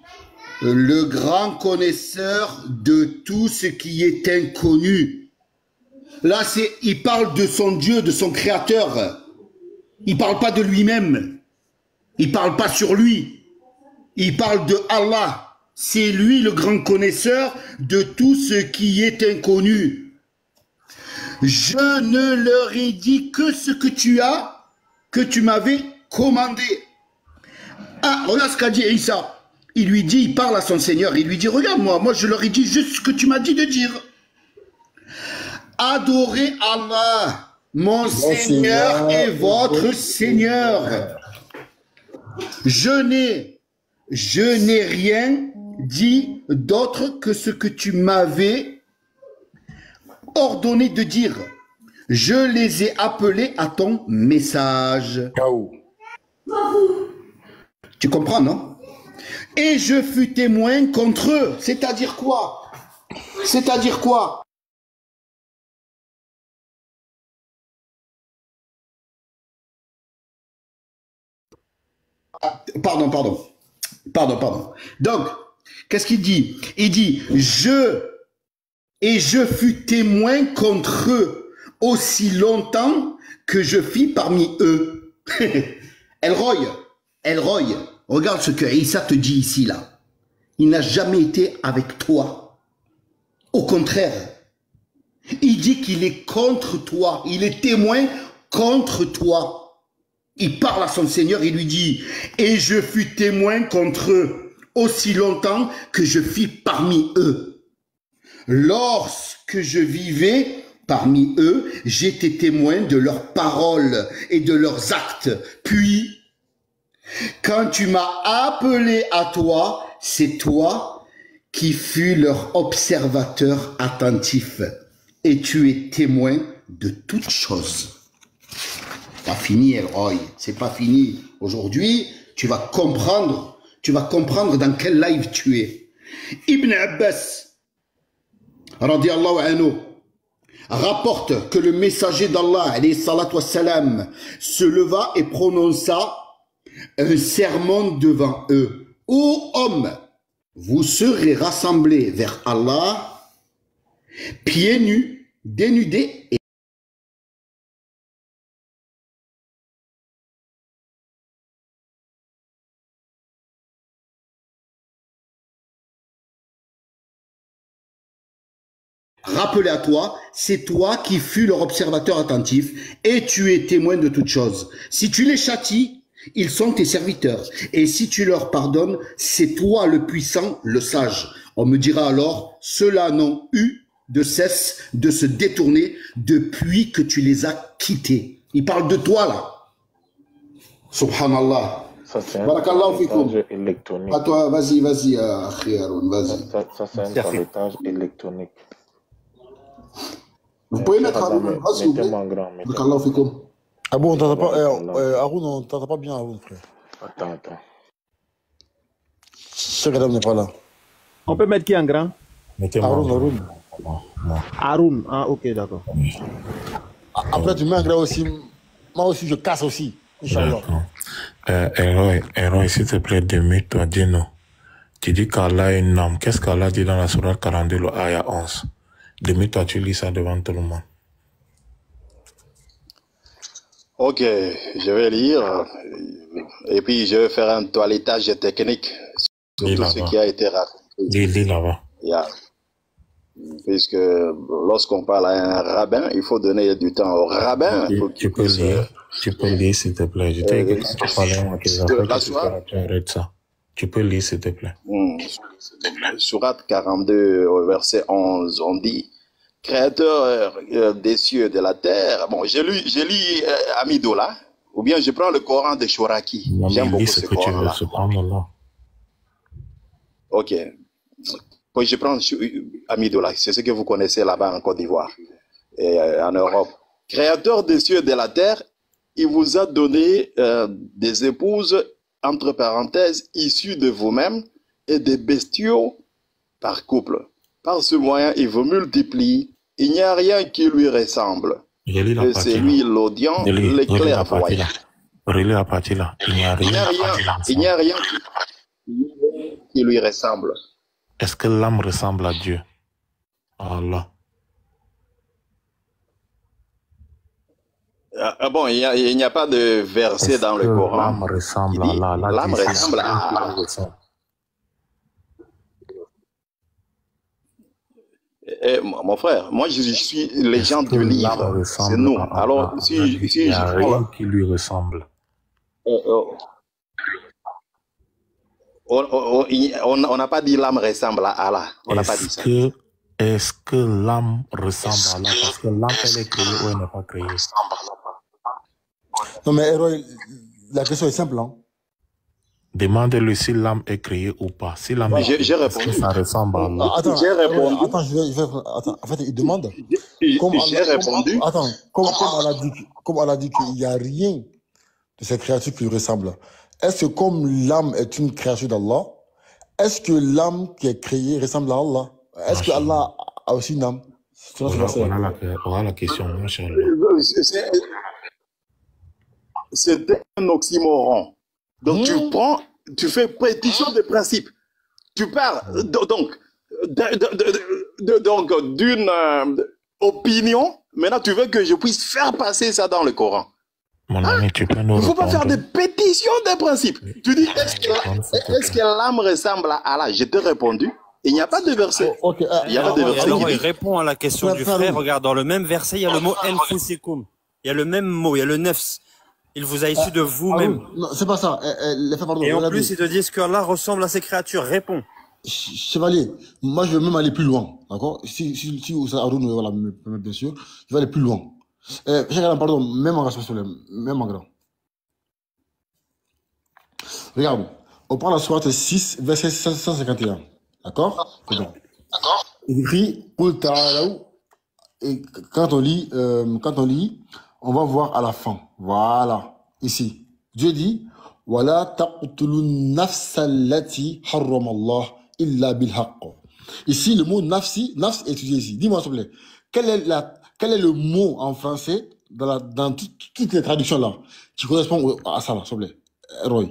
Le grand connaisseur de tout ce qui est inconnu. Là, il parle de son Dieu, de son Créateur. Il ne parle pas de lui-même. Il ne parle pas sur lui. Il parle de Allah. C'est lui le grand connaisseur de tout ce qui est inconnu. Je ne leur ai dit que ce que tu m'avais commandé. Ah, regarde ce qu'a dit Issa. Il lui dit, il parle à son Seigneur, il lui dit, regarde-moi, moi je leur ai dit juste ce que tu m'as dit de dire. Adorez Allah, mon Seigneur et votre Seigneur. Je n'ai rien dit d'autre que ce que tu m'avais ordonné de dire. Je les ai appelés à ton message. Tu comprends, non? Et je fus témoin contre eux. C'est-à-dire quoi? C'est-à-dire quoi? Ah, pardon. Donc, qu'est-ce qu'il dit? Il dit, je fus témoin contre eux aussi longtemps que je fis parmi eux. Elroy, regarde ce que Issa te dit ici, là. Il n'a jamais été avec toi. Au contraire, il dit qu'il est contre toi. Il est témoin contre toi. Il parle à son Seigneur, il lui dit, et je fus témoin contre eux aussi longtemps que je fis parmi eux. Lorsque je vivais parmi eux, j'étais témoin de leurs paroles et de leurs actes. Puis, quand tu m'as appelé à toi, c'est toi qui fus leur observateur attentif. Et tu es témoin de toutes choses. Pas fini, Elroy. C'est pas fini. Aujourd'hui, tu vas comprendre dans quel live tu es. Ibn Abbas, radiallahu anhu, rapporte que le messager d'Allah, alayhi salatu wassalam, se leva et prononça un sermon devant eux. Ô hommes, vous serez rassemblés vers Allah, pieds nus, dénudés et rappelés à toi, c'est toi qui fus leur observateur attentif et tu es témoin de toutes choses. Si tu les châties, ils sont tes serviteurs. Et si tu leur pardonnes, c'est toi le puissant, le sage. On me dira alors, ceux-là n'ont eu de cesse de se détourner depuis que tu les as quittés. Il parle de toi là. Subhanallah. Ça, c'est un Barakallahu fikoum. toilettage électronique. À toi, vas-y, Akhi Haroun, vas-y. Ça, c'est un toilettage électronique. Vous pouvez mettre Haroun, s'il vous plaît. Mettez-moi en grand. Barakallahu fikoum. Ah bon, on t'entend pas, Haroun, on t'entend pas bien, Haroun, frère. Attends. Cheikh Adam n'est pas là. On peut mettre qui en grand? Mettez-moi. Haroun. Haroun, ah ok, d'accord. Après, tu mets un grand aussi. Moi aussi, je casse aussi. Inch'Allah. Héros, s'il te plaît, demute-toi, dis-nous. Tu dis qu'Allah a une âme. Qu'est-ce qu'Allah dit dans la sourate 42, le ayah 11? Demute-toi, tu lis ça devant tout le monde. Ok, je vais lire et puis je vais faire un toilettage technique sur tout ce qui a été raconté. Lis là-bas. Yeah. Puisque lorsqu'on parle à un rabbin, il faut donner du temps au rabbin. Tu peux lire, s'il te plaît. Je t'ai dit que tu parlais à tes affaires, tu arrêtes ça. Tu peux lire, s'il te plaît. Sourate 42, verset 11, on dit, Créateur des cieux et de la terre. Bon, j'ai lu Amidola, ou bien je prends le Coran de Chouraki. J'aime beaucoup ce Coran-là. Ok. Puis je prends Amidola, c'est ce que vous connaissez là-bas en Côte d'Ivoire et en Europe. Créateur des cieux et de la terre, il vous a donné des épouses, entre parenthèses, issues de vous-même et des bestiaux par couple. Par ce moyen, il vous multiplie. Il n'y a rien qui lui ressemble. Et c'est lui l'audient, l'éclair voyant. Relis la partie là. Il n'y a rien qui lui ressemble. Est-ce que l'âme ressemble à Dieu? Allah. Bon, il n'y a pas de verset dans le Coran. L'âme ressemble à Allah. L'âme ressemble à Allah. Mon frère, moi je suis les gens du livre, c'est nous. Alors si il n'y a rien qui lui ressemble. On n'a pas dit l'âme ressemble à Allah. On n'a pas dit ça. Est-ce que l'âme ressemble à Allah? Parce que l'âme, elle est créée ou elle n'est pas créée? Non, mais Héroï, la question est simple. Hein? Demandez-lui si l'âme est créée ou pas. Si l'âme est créée, est-ce que ça ressemble à Allah? Attends, j'ai répondu. Attends, attends, en fait, il demande. J'ai répondu. Comme Allah dit qu'il n'y a rien de cette créature qui lui ressemble. Est-ce que comme l'âme est une créature d'Allah, est-ce que l'âme qui est créée ressemble à Allah? Est-ce que Allah a aussi une âme? Voilà la question. C'est un oxymoron. Donc tu fais pétition de principe. Tu parles donc d'une opinion. Maintenant, tu veux que je puisse faire passer ça dans le Coran. Mon ami, tu peux nous Il ne faut pas répondre. faire des pétitions de principe. Tu dis, est-ce que l'âme ressemble à Allah? Je t'ai répondu. Il n'y a pas de verset. Il n'y a pas de verset. Alors, il répond à la question du frère. Regarde, dans le même verset, il y a le mot Enfusikum. Il y a le même mot, il y a le nefs. Il vous a issu de vous-même. Non, c'est pas ça. Et en plus, ils te disent que Allah ressemble à ces créatures. Réponds. Chevalier, moi je vais même aller plus loin. D'accord? Si Haroun voilà, me permet, bien sûr, je vais aller plus loin. Pardon, même en même en grand. Regarde, on prend la sourate 6, verset 151. D'accord? D'accord. Il écrit, et quand on lit, on va voir à la fin. Voilà. Ici. Dieu dit, Wala taqtulun nafsa allati harramallah illa bil haqq. Ici, le mot nafsi, nafs est étudié ici. Dis-moi, s'il te plaît, quel est le mot en français dans toutes les traductions là, qui correspond à ça là, s'il te plaît? Roy.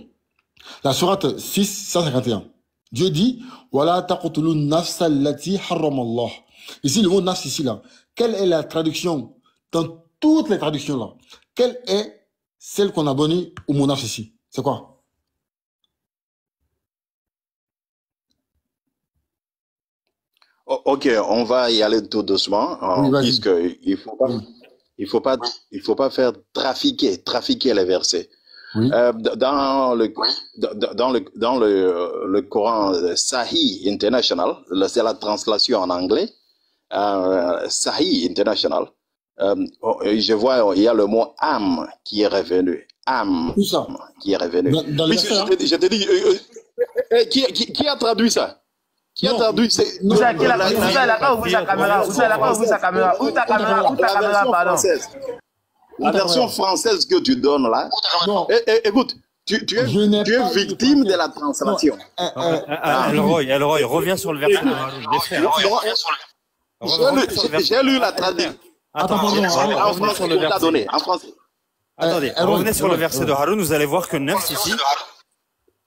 La sourate 6, 151. Dieu dit, Wala taqtulun nafsa allati harramallah. Ici, le mot nafs ici là. Quelle est la traduction dans toutes les traductions là? Quelle est celle qu'on a donnée au mot nafs ici? C'est quoi? Ok, on va y aller tout doucement, puisque il faut pas faire trafiquer les versets. Oui. Dans le Coran Sahih International, c'est la translation en anglais, Sahih International, je vois, il y a le mot âme qui est revenu. Âme qui est revenu. Je te dis, qui a traduit ça? Qui a traduit ça? La version française que tu donnes là. Écoute, tu es victime de la translation. Elroy, reviens sur le verset. J'ai lu la traduction. En français, on l'a donné. En français. Attendez, revenez sur le verset de Haroun, vous allez voir que nefs ici,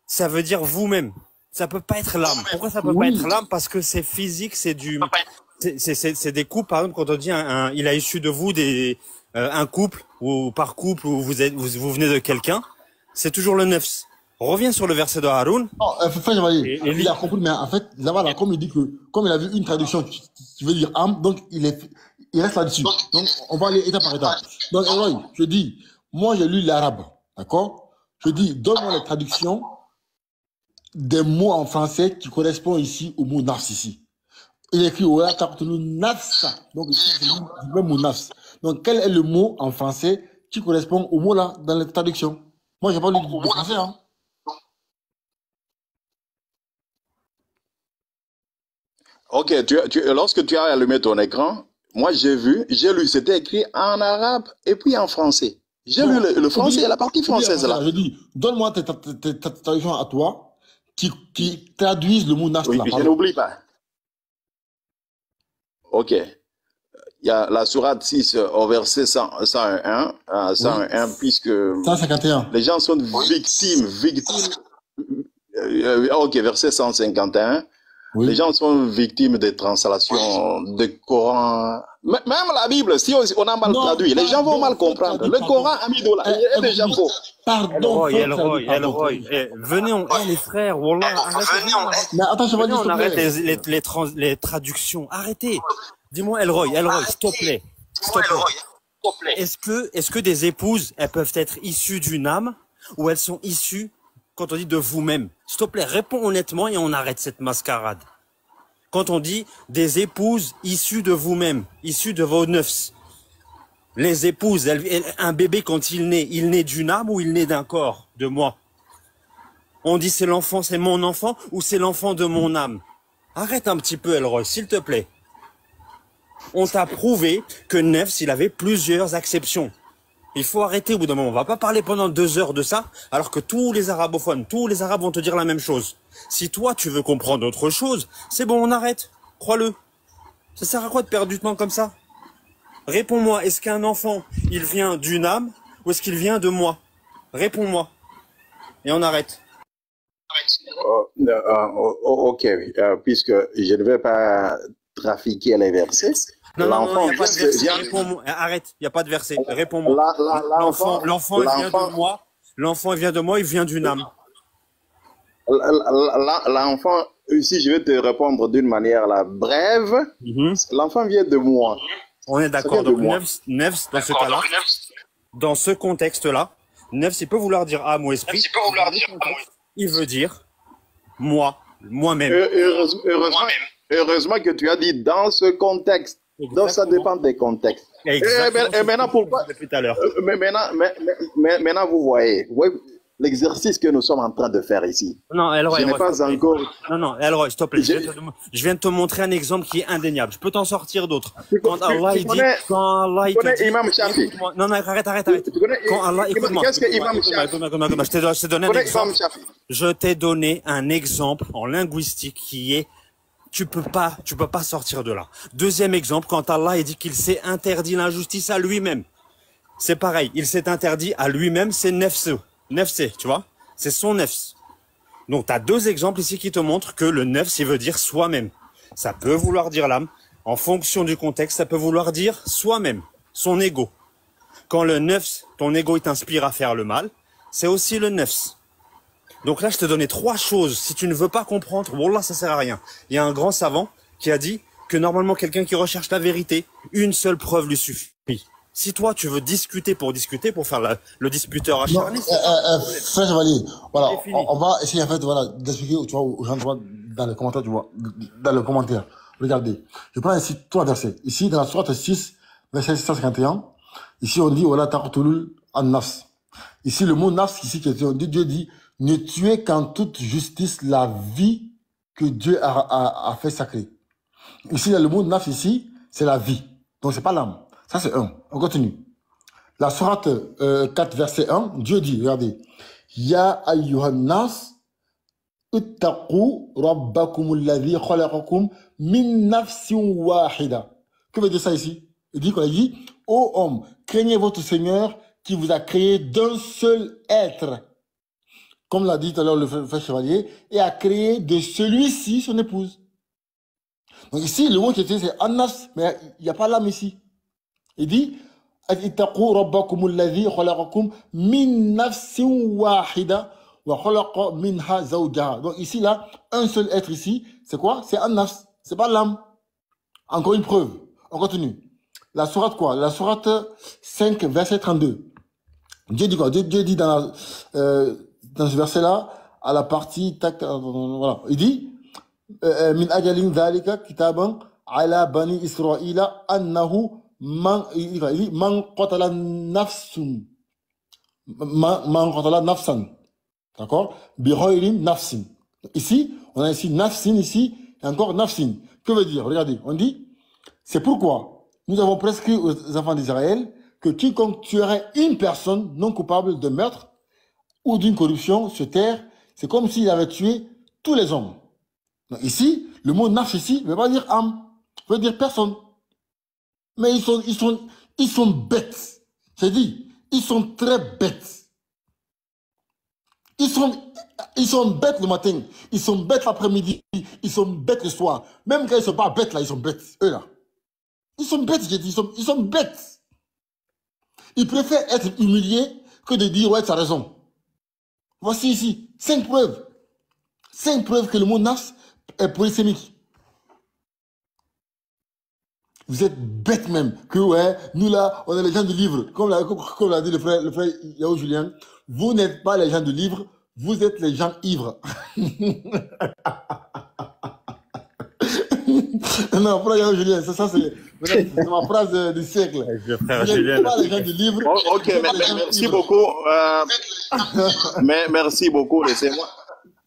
ça veut dire vous-même. Ça peut pas être l'âme. Pourquoi ça peut pas être l'âme? Parce que c'est physique, c'est des couples. Par exemple, quand on dit il a issu de vous un couple, ou par couple, ou vous venez de quelqu'un, c'est toujours le nefs. Reviens sur le verset de Haroun. Non, il a compris, mais en fait, là-bas, comme il dit que, comme il a vu une traduction qui veut dire âme, donc il reste là-dessus. Donc, on va aller étape par étape. Donc, Elroy, je dis, moi, j'ai lu l'arabe, d'accord? Je dis, donne-moi les traductions des mots en français qui correspondent ici au mot nafs ici. Il écrit, Ola taqtulu nafsa. Donc, ici, c'est le même mot nafs. Donc, quel est le mot en français qui correspond au mot là, dans les traductions? Moi, j'ai pas lu de français, hein. Ok, lorsque tu as allumé ton écran, moi j'ai lu, c'était écrit en arabe et puis en français. J'ai lu le français, la partie française là. Je dis, donne-moi tes traductions à toi qui traduisent le mot nafs. Oui, je n'oublie pas. Ok. Il y a la sourate 6 au verset 101, puisque 151. Les gens sont victimes. Ok, verset 151. Oui. Les gens sont victimes des translations de Coran. Même la Bible, si on a mal traduit, les gens vont mal comprendre. Le Coran, Amidoula, est déjà faux. Pardon. Elroy. Venez, les frères, Wallah, arrêtez les traductions. Arrêtez. Dis-moi, Elroy, s'il te plaît. Est-ce que des épouses, elles peuvent être issues d'une âme, ou elles sont issues quand on dit de vous-même? S'il te plaît, réponds honnêtement et on arrête cette mascarade. Quand on dit des épouses issues de vous-même, issues de vos nefs. Les épouses, un bébé quand il naît d'une âme ou il naît d'un corps, de moi? On dit c'est l'enfant, c'est mon enfant ou c'est l'enfant de mon âme? Arrête un petit peu, Elroy, s'il te plaît. On t'a prouvé que nefs, il avait plusieurs acceptions. Il faut arrêter au bout d'un moment. On va pas parler pendant 2 heures de ça, alors que tous les arabophones, tous les arabes vont te dire la même chose. Si toi, tu veux comprendre autre chose, c'est bon, on arrête. Crois-le. Ça sert à quoi de perdre du temps comme ça? Réponds-moi, est-ce qu'un enfant, il vient d'une âme ou est-ce qu'il vient de moi? Réponds-moi. Et on arrête. Ok, puisque je ne vais pas trafiquer les versets. Non, il n'y a pas de verset. Réponds-moi. Arrête, il n'y a pas de verset. Réponds-moi. L'enfant, il vient de moi. L'enfant, il vient de moi, il vient d'une âme. L'enfant, si je vais te répondre d'une manière brève, l'enfant vient de moi. On est d'accord. Donc, nefs, dans ce cas-là, dans ce contexte-là, nefs, il peut vouloir dire âme ou esprit. Il veut dire moi-même. Heureusement que tu as dit dans ce contexte. Exactement. Donc ça dépend des contextes. Et maintenant, pourquoi depuis tout à l'heure. Maintenant, vous voyez l'exercice que nous sommes en train de faire ici. Non, Elroy, je n'ai pas encore. Non, Elroy, s'il te plaît. Je viens de te montrer un exemple qui est indéniable. Je peux t'en sortir d'autres. Quand Allah dit, Imam Shafi. Non, arrête. Quand Allah, écoute-moi. Qu'est-ce que Imam Shafi? Je t'ai donné un exemple en linguistique qui est tu peux pas sortir de là. Deuxième exemple, quand Allah dit qu'il s'est interdit l'injustice à lui-même. C'est pareil, il s'est interdit à lui-même, c'est nefse, tu vois? C'est son nefs. Donc tu as 2 exemples ici qui te montrent que le nefs, il veut dire soi-même. Ça peut vouloir dire l'âme. En fonction du contexte, ça peut vouloir dire soi-même, son ego. Quand le nefs, ton ego, il t'inspire à faire le mal, c'est aussi le nefs. Donc là, je te donnais 3 choses. Si tu ne veux pas comprendre, bon là, ça sert à rien. Il y a un grand savant qui a dit que normalement, quelqu'un qui recherche la vérité, une seule preuve lui suffit. Si toi, tu veux discuter pour faire le disputeur acharné... Frère Chevalier, voilà, on va essayer en fait, voilà, d'expliquer, tu vois, aux gens, tu vois, dans les commentaires, tu vois, dans le commentaire. Regardez, je prends ici 3 versets. Ici, dans la sourate 6, verset 651, ici on dit, voilà, taqtulul an-nafs. Ici, le mot nafs, ici, Dieu dit, ne tuez qu'en toute justice la vie que Dieu a fait sacrée. Ici, le mot nafs ici, c'est la vie. Donc, c'est pas l'âme. Ça, c'est 1. On continue. La sourate 4, verset 1, Dieu dit, regardez, Ya ayyuhan nas, ittaqu rabbakum alladhi khalaqakum min nafsin wahida. Que veut dire ça ici? Il dit, ô homme, craignez votre Seigneur qui vous a créé d'un seul être. Comme l'a dit tout à l'heure le frère Chevalier, et a créé de celui-ci son épouse. Donc ici, le mot qui est utilisé, c'est Annas, mais il n'y a pas l'âme ici. Il dit, Ittaqu rabbakum alladhi khalaqakum min nafsin wahida wa khalaqa minha zawjaha. Donc ici, là, un seul être ici, c'est quoi? C'est Annas, c'est pas l'âme. Encore une preuve. On continue. La sourate quoi? La sourate 5, verset 32. Dieu dit quoi? Dieu dit dans ce verset-là, à la partie, voilà. Il dit, min ajalin dhalika kitaban ala bani Israila annahu man qatala nafsun. Man qatala nafsan. D'accord? Bi ghayrin nafsin. Ici, on a ici nafsin ici, et encore nafsin. Que veut dire? Regardez, on dit, c'est pourquoi nous avons prescrit aux enfants d'Israël que quiconque tuerait une personne non coupable de meurtre ou d'une corruption sur terre, c'est comme s'il avait tué tous les hommes. Donc ici, le mot nafs ici ne veut pas dire âme, veut dire personne. Mais ils sont bêtes. J'ai dit, ils sont très bêtes. Ils sont bêtes le matin, ils sont bêtes l'après-midi, ils sont bêtes le soir. Même quand ils ne sont pas bêtes là, ils sont bêtes, eux là. Ils sont bêtes, j'ai dit, ils sont bêtes. Ils préfèrent être humiliés que de dire, ouais, tu as raison. Voici ici, 5 preuves. 5 preuves que le mot nafs est polysémique. Vous êtes bêtes même, que ouais, nous là, on est les gens du livre. Comme l'a dit le frère Yao Julien, vous n'êtes pas les gens du livre, vous êtes les gens ivres. Non, frère Julien, ça c'est ma phrase du siècle. Frère Julien, pas les gens du livre. Ok, merci beaucoup. Merci beaucoup.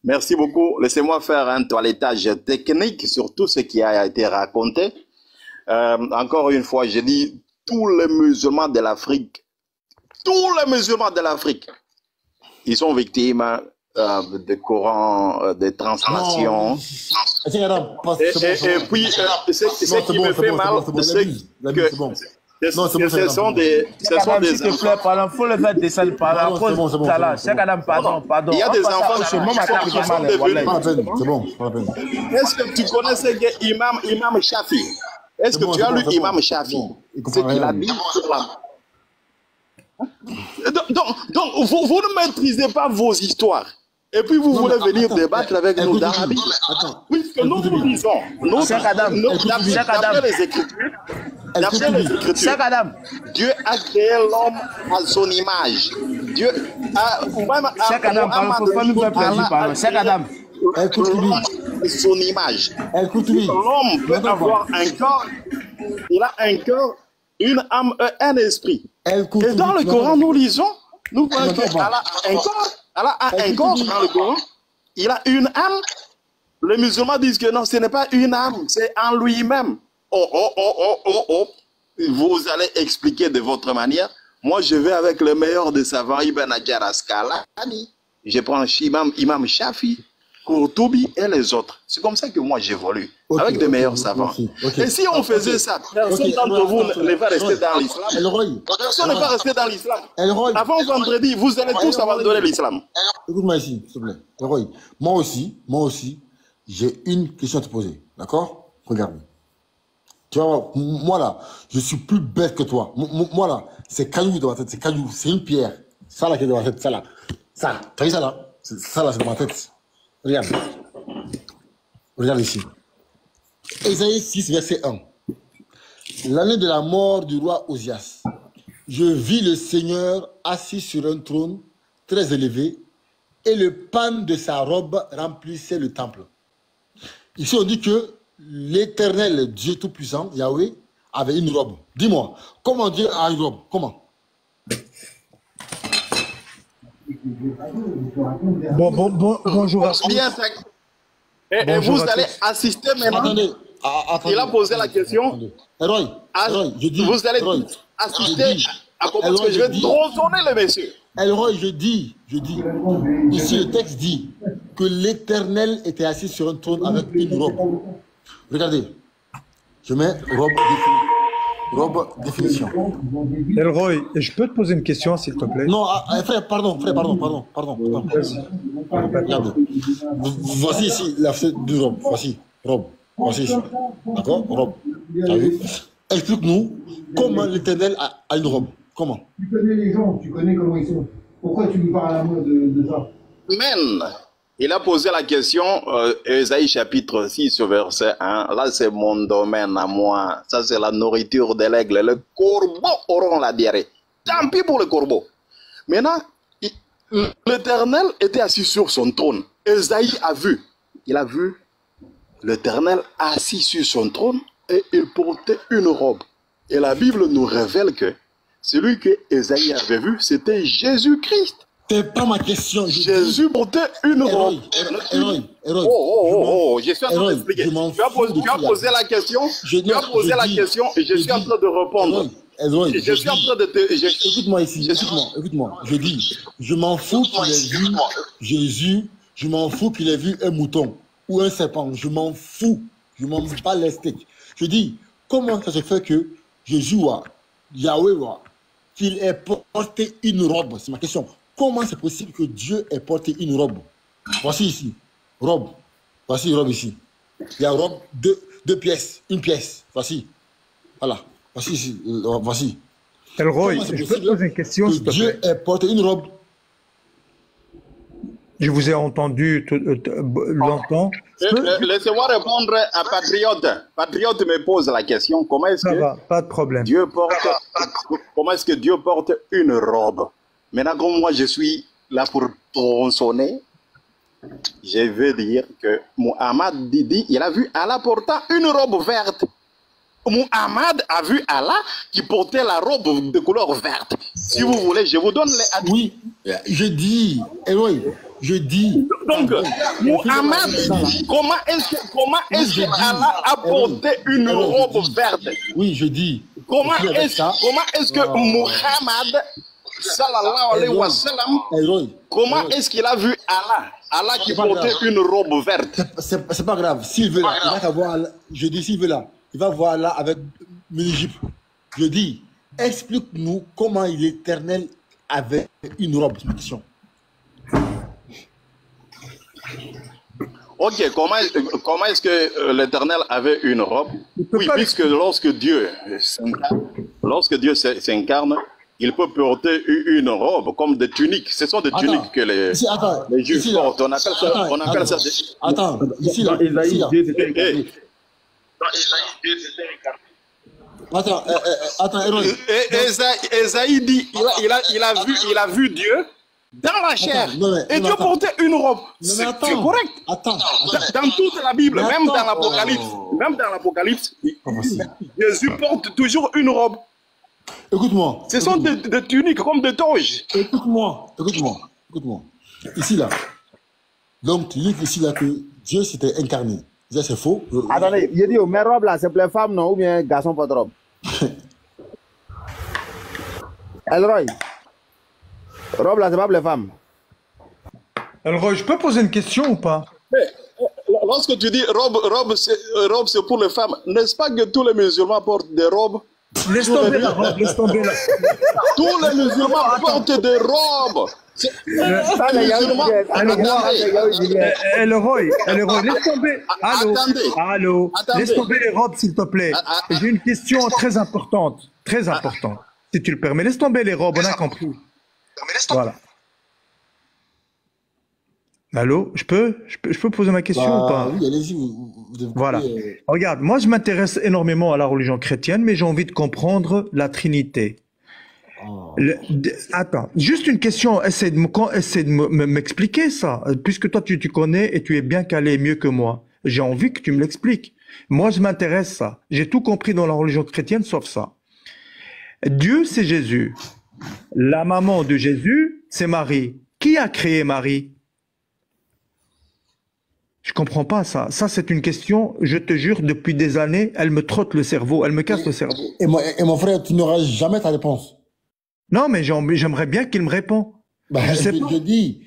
Merci beaucoup. Laissez-moi faire un toilettage technique sur tout ce qui a été raconté. Encore une fois, je dis tous les musulmans de l'Afrique, ils sont victimes de Coran, de translation. Et puis, ce qui me fait mal, c'est que ce sont des... S'il te plaît, pardon, il faut le faire descendre par la cause de ça. Cheikh Adam, pardon. Il y a des enfants qui sont devenus... C'est bon, pas la peine. Est-ce que tu connais ce qu'est Imam Shafi? Est-ce que tu as lu Imam Shafi? Ce qu'il a dit sur la... Donc, vous ne maîtrisez pas vos histoires. Et puis vous voulez venir débattre avec nous dans la Bible. Puisque nous disons, d'après les Écritures, Dieu a créé l'homme à son image. Dieu a... Cheikh Adam, son image. L'homme peut avoir un corps, il a un corps, une âme et un esprit. Et dans le Coran, nous lisons, nous voyons qu'Allah a un corps. Allah a un corps dans le Coran, il a une âme. Les musulmans disent que non, ce n'est pas une âme, c'est en lui-même. Vous allez expliquer de votre manière. Moi, je vais avec le meilleur des savants, Ibn Hajar Asqalani. Je prends Imam Shafi, Qurtubi et les autres. C'est comme ça que moi j'évolue, avec de meilleurs savants. Et si on faisait ça, personne d'entre vous ne va rester dans l'islam. Personne ne va rester dans l'islam. Avant vendredi, vous allez tous abandonner l'islam. Écoute-moi ici, s'il te plaît. Elroy, moi aussi, j'ai une question à te poser. D'accord? Regarde. Tu vois, moi là, je suis plus bête que toi. Moi là, c'est caillou dans ma tête, c'est caillou, c'est une pierre. Ça là qui est dans ma tête, ça là. Ça, tu as vu ça là? Ça là, c'est dans ma tête. Regarde. Regarde ici. Ésaïe 6, verset 1. L'année de la mort du roi Osias, je vis le Seigneur assis sur un trône très élevé et le pan de sa robe remplissait le temple. Ici, on dit que l'Éternel Dieu Tout-Puissant, Yahweh, avait une robe. Dis-moi, comment Dieu a une robe? Comment? Bonjour. Bien, et vous allez assister maintenant. Attendez. Il a posé la question. Elroy, je dis. Vous allez assister à comment je vais tronçonner le monsieur. Elroy, je dis. Ici, le texte dit que l'Éternel était assis sur un trône avec une robe. Regardez. Je mets robe définition. Elroy, je peux te poser une question, s'il te plaît? Non, frère, pardon. Regardez. Voici ici la fête du robe. Voici, robe. Voici ici. D'accord? Robe. T'as vu? Explique-nous comment l'Éternel a une robe. Comment? Tu connais les gens, tu connais comment ils sont. Pourquoi tu lui parles à moi de ça? Amen. Il a posé la question, Ésaïe chapitre 6, verset 1. Là, c'est mon domaine à moi. Ça, c'est la nourriture de l'aigle. Les corbeaux auront la diarrhée. Tant pis pour les corbeaux. Maintenant, l'Éternel était assis sur son trône. Ésaïe a vu. Il a vu l'Éternel assis sur son trône et il portait une robe. Et la Bible nous révèle que celui que Ésaïe avait vu, c'était Jésus-Christ. C'est pas ma question. Jésus portait une robe. Je suis en train d'expliquer. Tu as posé la question. Tu as posé la question et je suis en train de répondre. Je suis en train de te... Écoute-moi ici, écoute-moi. Je dis, je m'en fous qu'il ait vu Jésus, je m'en fous qu'il ait vu un mouton ou un serpent. Je m'en fous. Je m'en fous pas les steaks. Je dis, comment ça se fait que Jésus, Yahweh, qu'il ait porté une robe? C'est ma question. Comment c'est possible que Dieu ait porté une robe? Voici ici, robe. Voici une robe ici. Il y a une robe, deux pièces, une pièce. Voici. Voilà. Voici ici. Voici. Elroy, je peux te poser une question, s'il te plaît? Dieu ait porté une robe. Je vous ai entendu longtemps. Laissez-moi répondre à Patriote. Patriote me pose la question. Comment est-ce que pas de problème. Dieu porte, comment est-ce que Dieu porte une robe? Maintenant, comme moi, je suis là pour tronçonner, je veux dire que Muhammad dit, il a vu Allah portant une robe verte. Muhammad a vu Allah qui portait la robe de couleur verte. Si vous voulez, je vous donne les hadiths. Oui, je dis, je dis. Donc, Muhammad, comment est-ce que Allah a porté une robe verte? Oui, je dis. Comment est-ce que Muhammad, sallallahu alayhi wa sallam, comment est-ce qu'il a vu Allah? Allah qui portait une robe verte. C'est pas grave. S'il veut là, il va voir. Je dis, s'il veut là, il va voir là avec mini-jupe. Je dis, explique-nous comment l'Éternel avait une robe. C'est ma question. Ok, comment est-ce que l'Éternel avait une robe? Oui, puisque lorsque Dieu s'incarne, il peut porter une robe comme des tuniques. Ce sont des tuniques que les Juifs portent. On appelle ça des... Attends, ici là. Attends, Héroï. Esaïe dit, il a vu Dieu dans la chair. Et Dieu portait une robe. C'est correct. Attends. Dans toute la Bible, même dans l'Apocalypse, Jésus porte toujours une robe. Écoute-moi. Ce sont des tuniques comme des toges. Écoute-moi. Ici là. Donc tu dis ici là que Dieu s'était incarné. Ça c'est faux. Attendez, il dit, mais robe là, c'est pour les femmes non ou bien garçon pas de robe? Elroy. Robe là, c'est pas pour les femmes. Elroy, je peux poser une question ou pas? Mais, lorsque tu dis robe c'est pour les femmes, n'est-ce pas que tous les musulmans portent des robes? Laisse tomber la robe, laisse tomber la... Tous les musulmans portent des robes. Elroy, laisse tomber. Allô, laisse tomber les robes, s'il te plaît. J'ai une question très importante. Si tu le permets, laisse tomber les robes, on a compris. Voilà. Allô, je peux poser ma question ou pas? Oui, allez-y. Voilà. Regarde, moi je m'intéresse énormément à la religion chrétienne, mais j'ai envie de comprendre la Trinité. Attends, juste une question, essaie de m'expliquer ça, puisque toi tu connais et tu es bien calé mieux que moi. J'ai envie que tu me l'expliques. Moi je m'intéresse à ça. J'ai tout compris dans la religion chrétienne sauf ça. Dieu c'est Jésus. La maman de Jésus c'est Marie. Qui a créé Marie? Je comprends pas ça. Ça, c'est une question, je te jure, depuis des années, elle me trotte le cerveau, elle me casse le cerveau. Et mon frère, tu n'auras jamais ta réponse. Non, mais j'aimerais bien qu'il me réponde. Bah, je dis.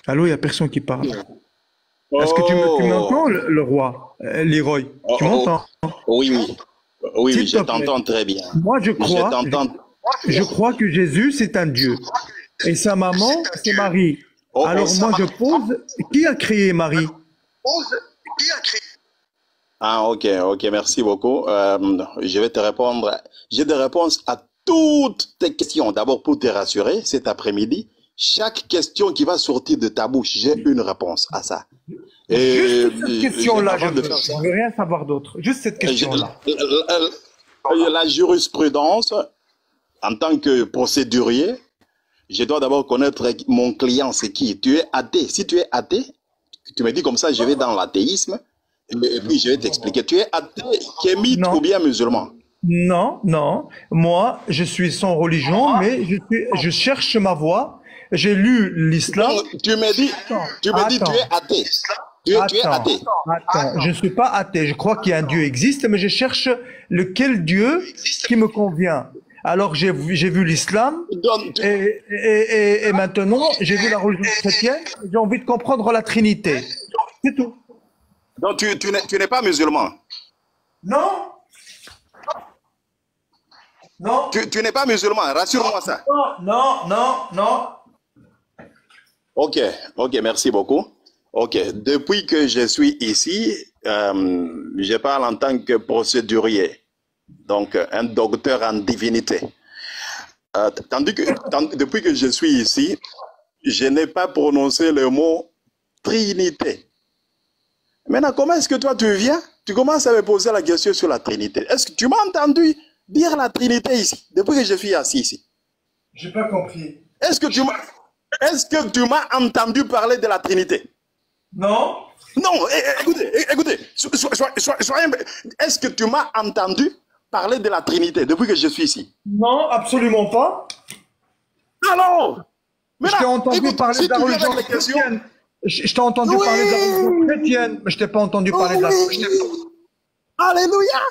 Allô, il n'y a personne qui parle. Est-ce que tu m'entends, le roi, Leroy? Tu m'entends? Oui, je t'entends très bien. Moi, je crois que Jésus, c'est un Dieu. Et sa maman, c'est Marie. Alors moi, je pose, qui a créé Marie? Ah, ok, merci beaucoup. Je vais te répondre. J'ai des réponses à toutes tes questions. D'abord, pour te rassurer, cet après-midi, chaque question qui va sortir de ta bouche, j'ai une réponse à ça. Et juste cette question-là, je ne veux rien savoir d'autre. Juste cette question-là. La jurisprudence, en tant que procédurier, je dois d'abord connaître mon client, c'est qui. Tu es athée. Si tu es athée, tu me dis comme ça, je vais dans l'athéisme, et puis je vais t'expliquer. Tu es athée, kémite ou bien musulman? Non. Moi, je suis sans religion, mais je cherche ma voie. J'ai lu l'islam. Tu me dis, tu es athée. Tu es athée. Attends, je ne suis pas athée. Je crois qu'il y a un Dieu existe, mais je cherche lequel Dieu qui me convient. Alors j'ai vu l'islam et maintenant j'ai vu la religion chrétienne. J'ai envie de comprendre la Trinité. C'est tout. Donc tu n'es pas musulman? Non. Tu n'es pas musulman, rassure-moi ça. Non. Ok, merci beaucoup. Ok, depuis que je suis ici, je parle en tant que procédurier. Donc, un docteur en divinité. Depuis que je suis ici, je n'ai pas prononcé le mot Trinité. Maintenant, comment est-ce que toi tu viens? Tu commences à me poser la question sur la Trinité. Est-ce que tu m'as entendu dire la Trinité ici, depuis que je suis assis ici. J'ai pas compris. Est-ce que tu m'as entendu parler de la Trinité? Non. Non, écoutez, est-ce que tu m'as entendu parler de la Trinité depuis que je suis ici? Non, absolument pas. Alors, je t'ai entendu parler de la religion chrétienne. Je t'ai entendu parler de la religion chrétienne, mais je t'ai pas entendu parler de la Trinité. Alléluia.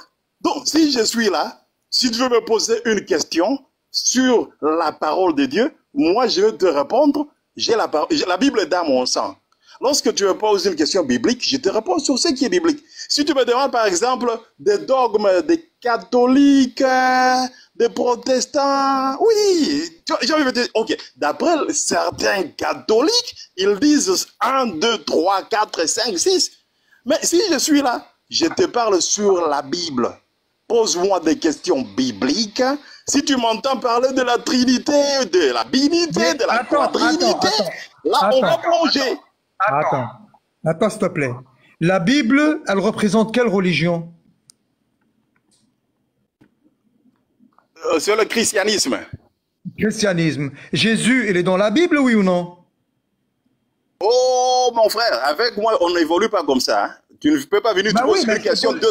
Donc, si je suis là, si tu veux me poser une question sur la parole de Dieu, moi, je vais te répondre. J'ai la Bible est dans mon sang. Lorsque tu me poses une question biblique, je te réponds sur ce qui est biblique. Si tu me demandes, par exemple, des dogmes des catholiques, des protestants, oui, j'ai envie de dire, ok, d'après certains catholiques, ils disent 1, 2, 3, 4, 5, 6. Mais si je suis là, je te parle sur la Bible. Pose-moi des questions bibliques. Si tu m'entends parler de la Trinité, de la binité, de la quadrinité, là, on va plonger. Attends, s'il te plaît. La Bible, elle représente quelle religion? C'est le christianisme. Christianisme. Jésus, il est dans la Bible, oui ou non? Oh, mon frère, avec moi, on n'évolue pas comme ça. Hein. Tu ne peux pas venir te poser une question de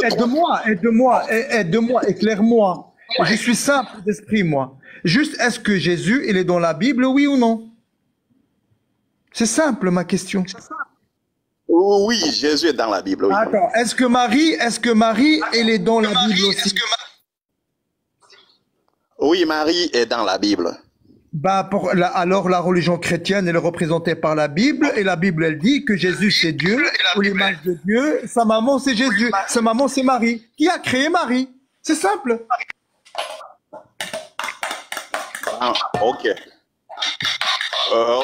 aide-moi, éclaire-moi. Je suis simple d'esprit, moi. Juste, est-ce que Jésus, il est dans la Bible, oui ou non? C'est simple, ma question. Oui, Jésus est dans la Bible. Oui. Attends, est-ce que Marie, elle est dans la Bible aussi? Oui, Marie est dans la Bible. Bah alors la religion chrétienne, elle est représentée par la Bible, et la Bible, elle dit que Jésus, c'est Dieu, ou l'image de Dieu, sa maman, c'est Jésus, sa maman, c'est Marie. Qui a créé Marie? C'est simple. Ah, ok.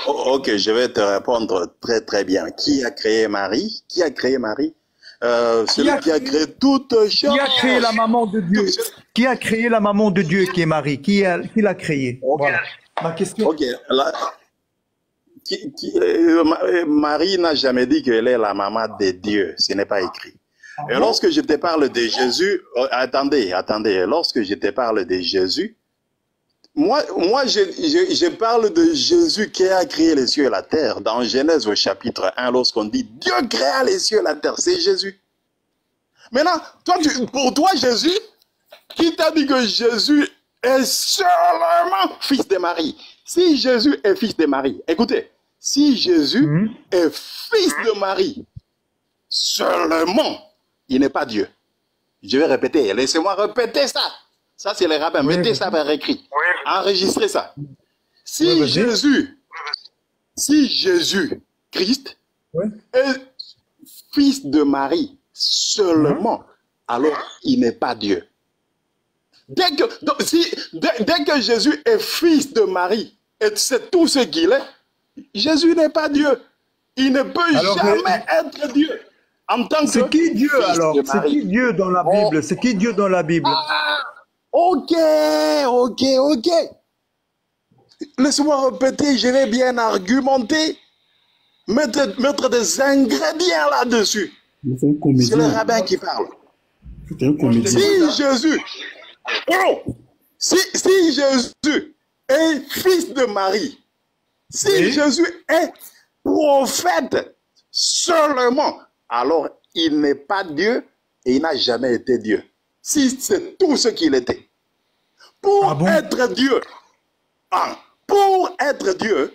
Ok, je vais te répondre très très bien. Qui a créé Marie? Qui a créé Marie? Celui qui a créé toutes choses. Qui a créé la maman de Dieu? Qui a créé la maman de Dieu qui est Marie? Qui l'a créée? Voilà. Ma question. Ok. Marie n'a jamais dit qu'elle est la maman de Dieu. Ce n'est pas écrit. Et lorsque je te parle de Jésus, attendez. Lorsque je te parle de Jésus, moi je parle de Jésus qui a créé les cieux et la terre. Dans Genèse au chapitre 1, lorsqu'on dit Dieu créa les cieux et la terre, c'est Jésus. Maintenant, pour toi, Jésus, qui t'a dit que Jésus est seulement fils de Marie? Si Jésus est fils de Marie, écoutez, si Jésus est fils de Marie, seulement, il n'est pas Dieu. Je vais répéter, laissez-moi répéter ça. Ça, c'est les rabbins. Mettez ça par écrit. Enregistrez ça. Si Jésus, Christ, est fils de Marie seulement, alors il n'est pas Dieu. Dès que Jésus est fils de Marie, et c'est tout ce qu'il est, Jésus n'est pas Dieu. Il ne peut jamais être Dieu. En tant que c'est qui Dieu alors? C'est qui Dieu dans la Bible? C'est qui Dieu dans la Bible? Ok. Laisse-moi répéter, je vais bien argumenter, mettre des ingrédients là-dessus. C'est le rabbin qui parle. Si Jésus est fils de Marie, si Jésus est prophète seulement, alors il n'est pas Dieu et il n'a jamais été Dieu. Si c'est tout ce qu'il était. Pour être Dieu,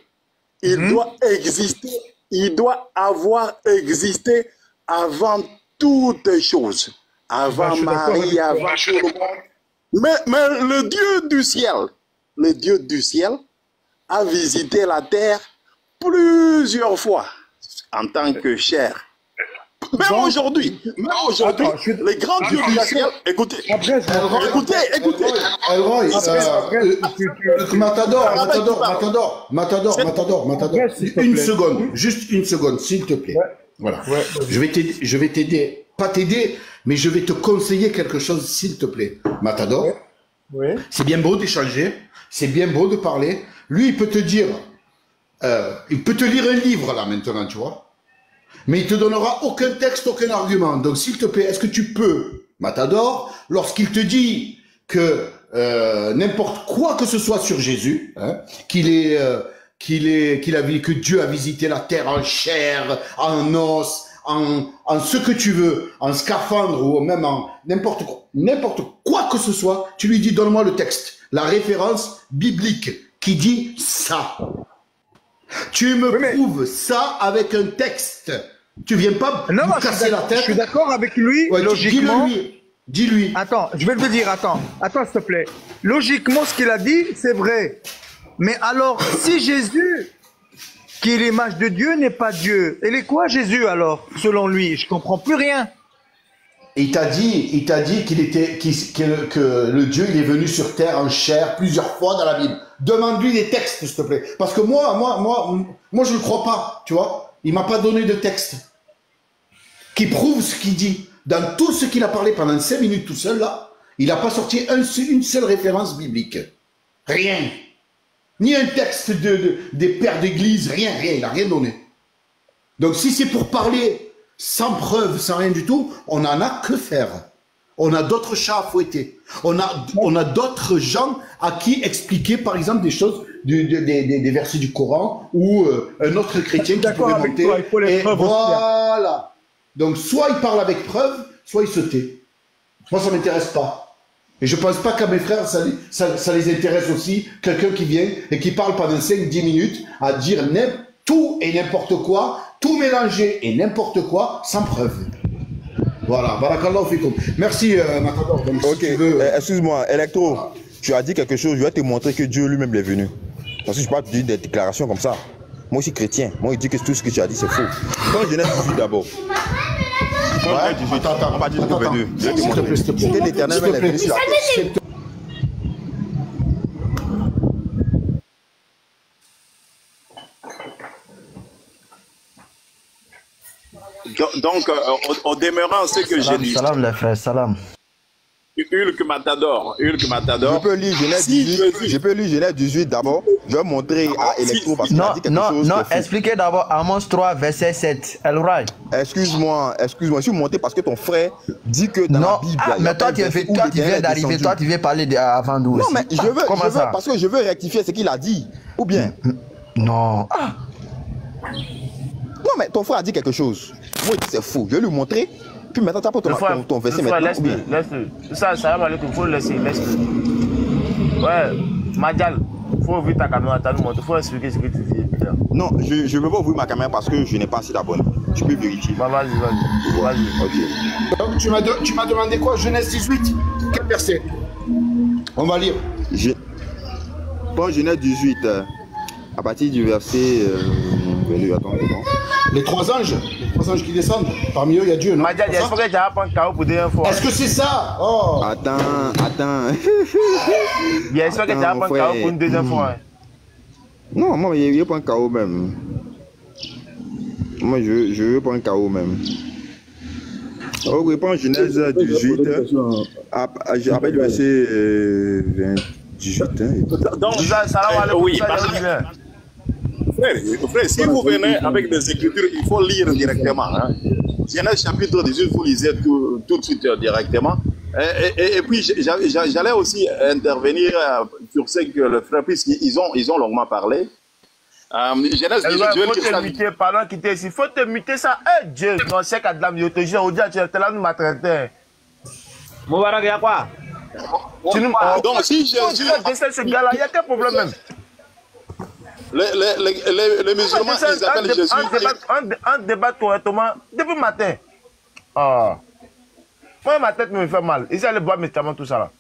il doit exister, il doit avoir existé avant toutes choses. Avant Marie, avant tout le monde. Mais le Dieu du ciel a visité la terre plusieurs fois en tant que chair. Même aujourd'hui, les grands dieux du ciel, écoutez. Matador. Juste une seconde, s'il te plaît. Voilà. Je vais t'aider, pas t'aider, mais je vais te conseiller quelque chose, s'il te plaît. Matador, c'est bien beau d'échanger, c'est bien beau de parler. Lui, il peut te dire, il peut te lire un livre là maintenant, tu vois. Mais il ne te donnera aucun texte, aucun argument. Donc, s'il te plaît, est-ce que tu peux, Matador, lorsqu'il te dit que n'importe quoi que ce soit sur Jésus, hein, que Dieu a visité la terre en chair, en os, en ce que tu veux, en scaphandre ou même en n'importe quoi que ce soit, tu lui dis donne-moi le texte, la référence biblique qui dit ça. Tu me prouves ça avec un texte. Tu viens pas me casser la tête. Je suis d'accord avec lui, ouais, logiquement. Dis-lui. Attends, je vais te dire, attends, s'il te plaît. Logiquement, ce qu'il a dit, c'est vrai. Mais alors, si Jésus, qui est l'image de Dieu, n'est pas Dieu, il est quoi Jésus alors, selon lui? Je comprends plus rien. Il t'a dit que le Dieu, il est venu sur terre en chair plusieurs fois dans la Bible. Demande-lui des textes, s'il te plaît. Parce que moi, je ne le crois pas, tu vois. Il m'a pas donné de texte qui prouve ce qu'il dit. Dans tout ce qu'il a parlé pendant 5 minutes tout seul, là, il n'a pas sorti une seule référence biblique. Rien. Ni un texte des pères d'église, rien, il n'a rien donné. Donc si c'est pour parler sans preuve, sans rien du tout, on n'en a que faire. On a d'autres chats à fouetter. On a d'autres gens à qui expliquer, par exemple, des choses, des versets du Coran, ou un autre chrétien qui pourrait monter. Et voilà. Donc, soit il parle avec preuve, soit il se tait. Moi, ça ne m'intéresse pas. Et je ne pense pas qu'à mes frères, ça les intéresse aussi. Quelqu'un qui vient et qui parle pendant 5-10 minutes à dire tout et n'importe quoi, tout mélanger et n'importe quoi, sans preuve. Voilà, barakallahu fikum. Merci, Matador. Ok, si excuse-moi, Electro, tu as dit quelque chose, je vais te montrer que Dieu lui-même est venu. Parce que je ne peux pas te dire des déclarations comme ça. Moi aussi chrétien, moi je dis que tout ce que tu as dit c'est faux. Quand Genèse 18 d'abord. Ouais, 18, on va dire que venu. Je vais te montrer. Que l'Éternel est venu sur la terre. Donc, au demeurant, ce que j'ai dit. Salam les frères, salam. Hulk Matador. Je peux lire Genèse 18, je peux lire Genèse 18 d'abord. Je vais montrer à Electro parce qu'il a dit quelque chose. Non, expliquez d'abord Amos 3, verset 7. El-Rai. Excuse-moi, je suis monté parce que ton frère dit que dans la Bible. Mais toi, tu viens d'arriver, toi, tu viens parler avant nous. Non, mais je veux, parce que je veux rectifier ce qu'il a dit. Ou bien. Non. Non, mais ton frère a dit quelque chose. Moi, il dit c'est faux. Je vais lui montrer. Puis maintenant, tu as pas ton verset maintenant. Laisse-le. Ça va aller, il faut le laisser. Ouais, Madjal, il faut ouvrir ta caméra, il faut expliquer ce que tu dis. Non, je ne veux pas ouvrir ma caméra parce que je n'ai pas assez d'abonnés. Je peux vérifier. Bah, vas-y. Ok. Donc, tu m'as demandé quoi? Genèse 18? Quel verset? On va lire. Bon, Genèse 18, à partir du verset... Les trois anges qui descendent. Parmi eux, il y a Dieu, non? Madjal, il faut que tu apprends KO pour dire une fois. Est-ce que c'est ça? Oh. Attends. Bien sûr que tu apprends KO pour une deuxième fois. Non, moi, je veux pas un KO même. Moi, je veux pas un KO même. On reprend Genèse 18, après le verset 18. Donc, ça va oui, frère, si vous venez avec des écritures, il faut lire directement. Hein. Genèse chapitre 18, vous lisez tout de suite directement. Et puis, j'allais aussi intervenir sur ce que le frère, puisqu'ils ont longuement parlé. Genèse 18, il faut te muter, pardon, quitter ici. Il faut te muter ça. Eh Dieu, non, c'est qu'Adam, je te jure, aujourd'hui, tu es là, nous m'a traité. Moubarak, il y a quoi? Donc, si Jésus... ce gars-là, il y a quel problème même? Les musulmans, ils appellent Jésus. On débat correctement depuis le matin. Oh. Moi, ma tête me fait mal. Ici, elle boit médicaments, tout ça là.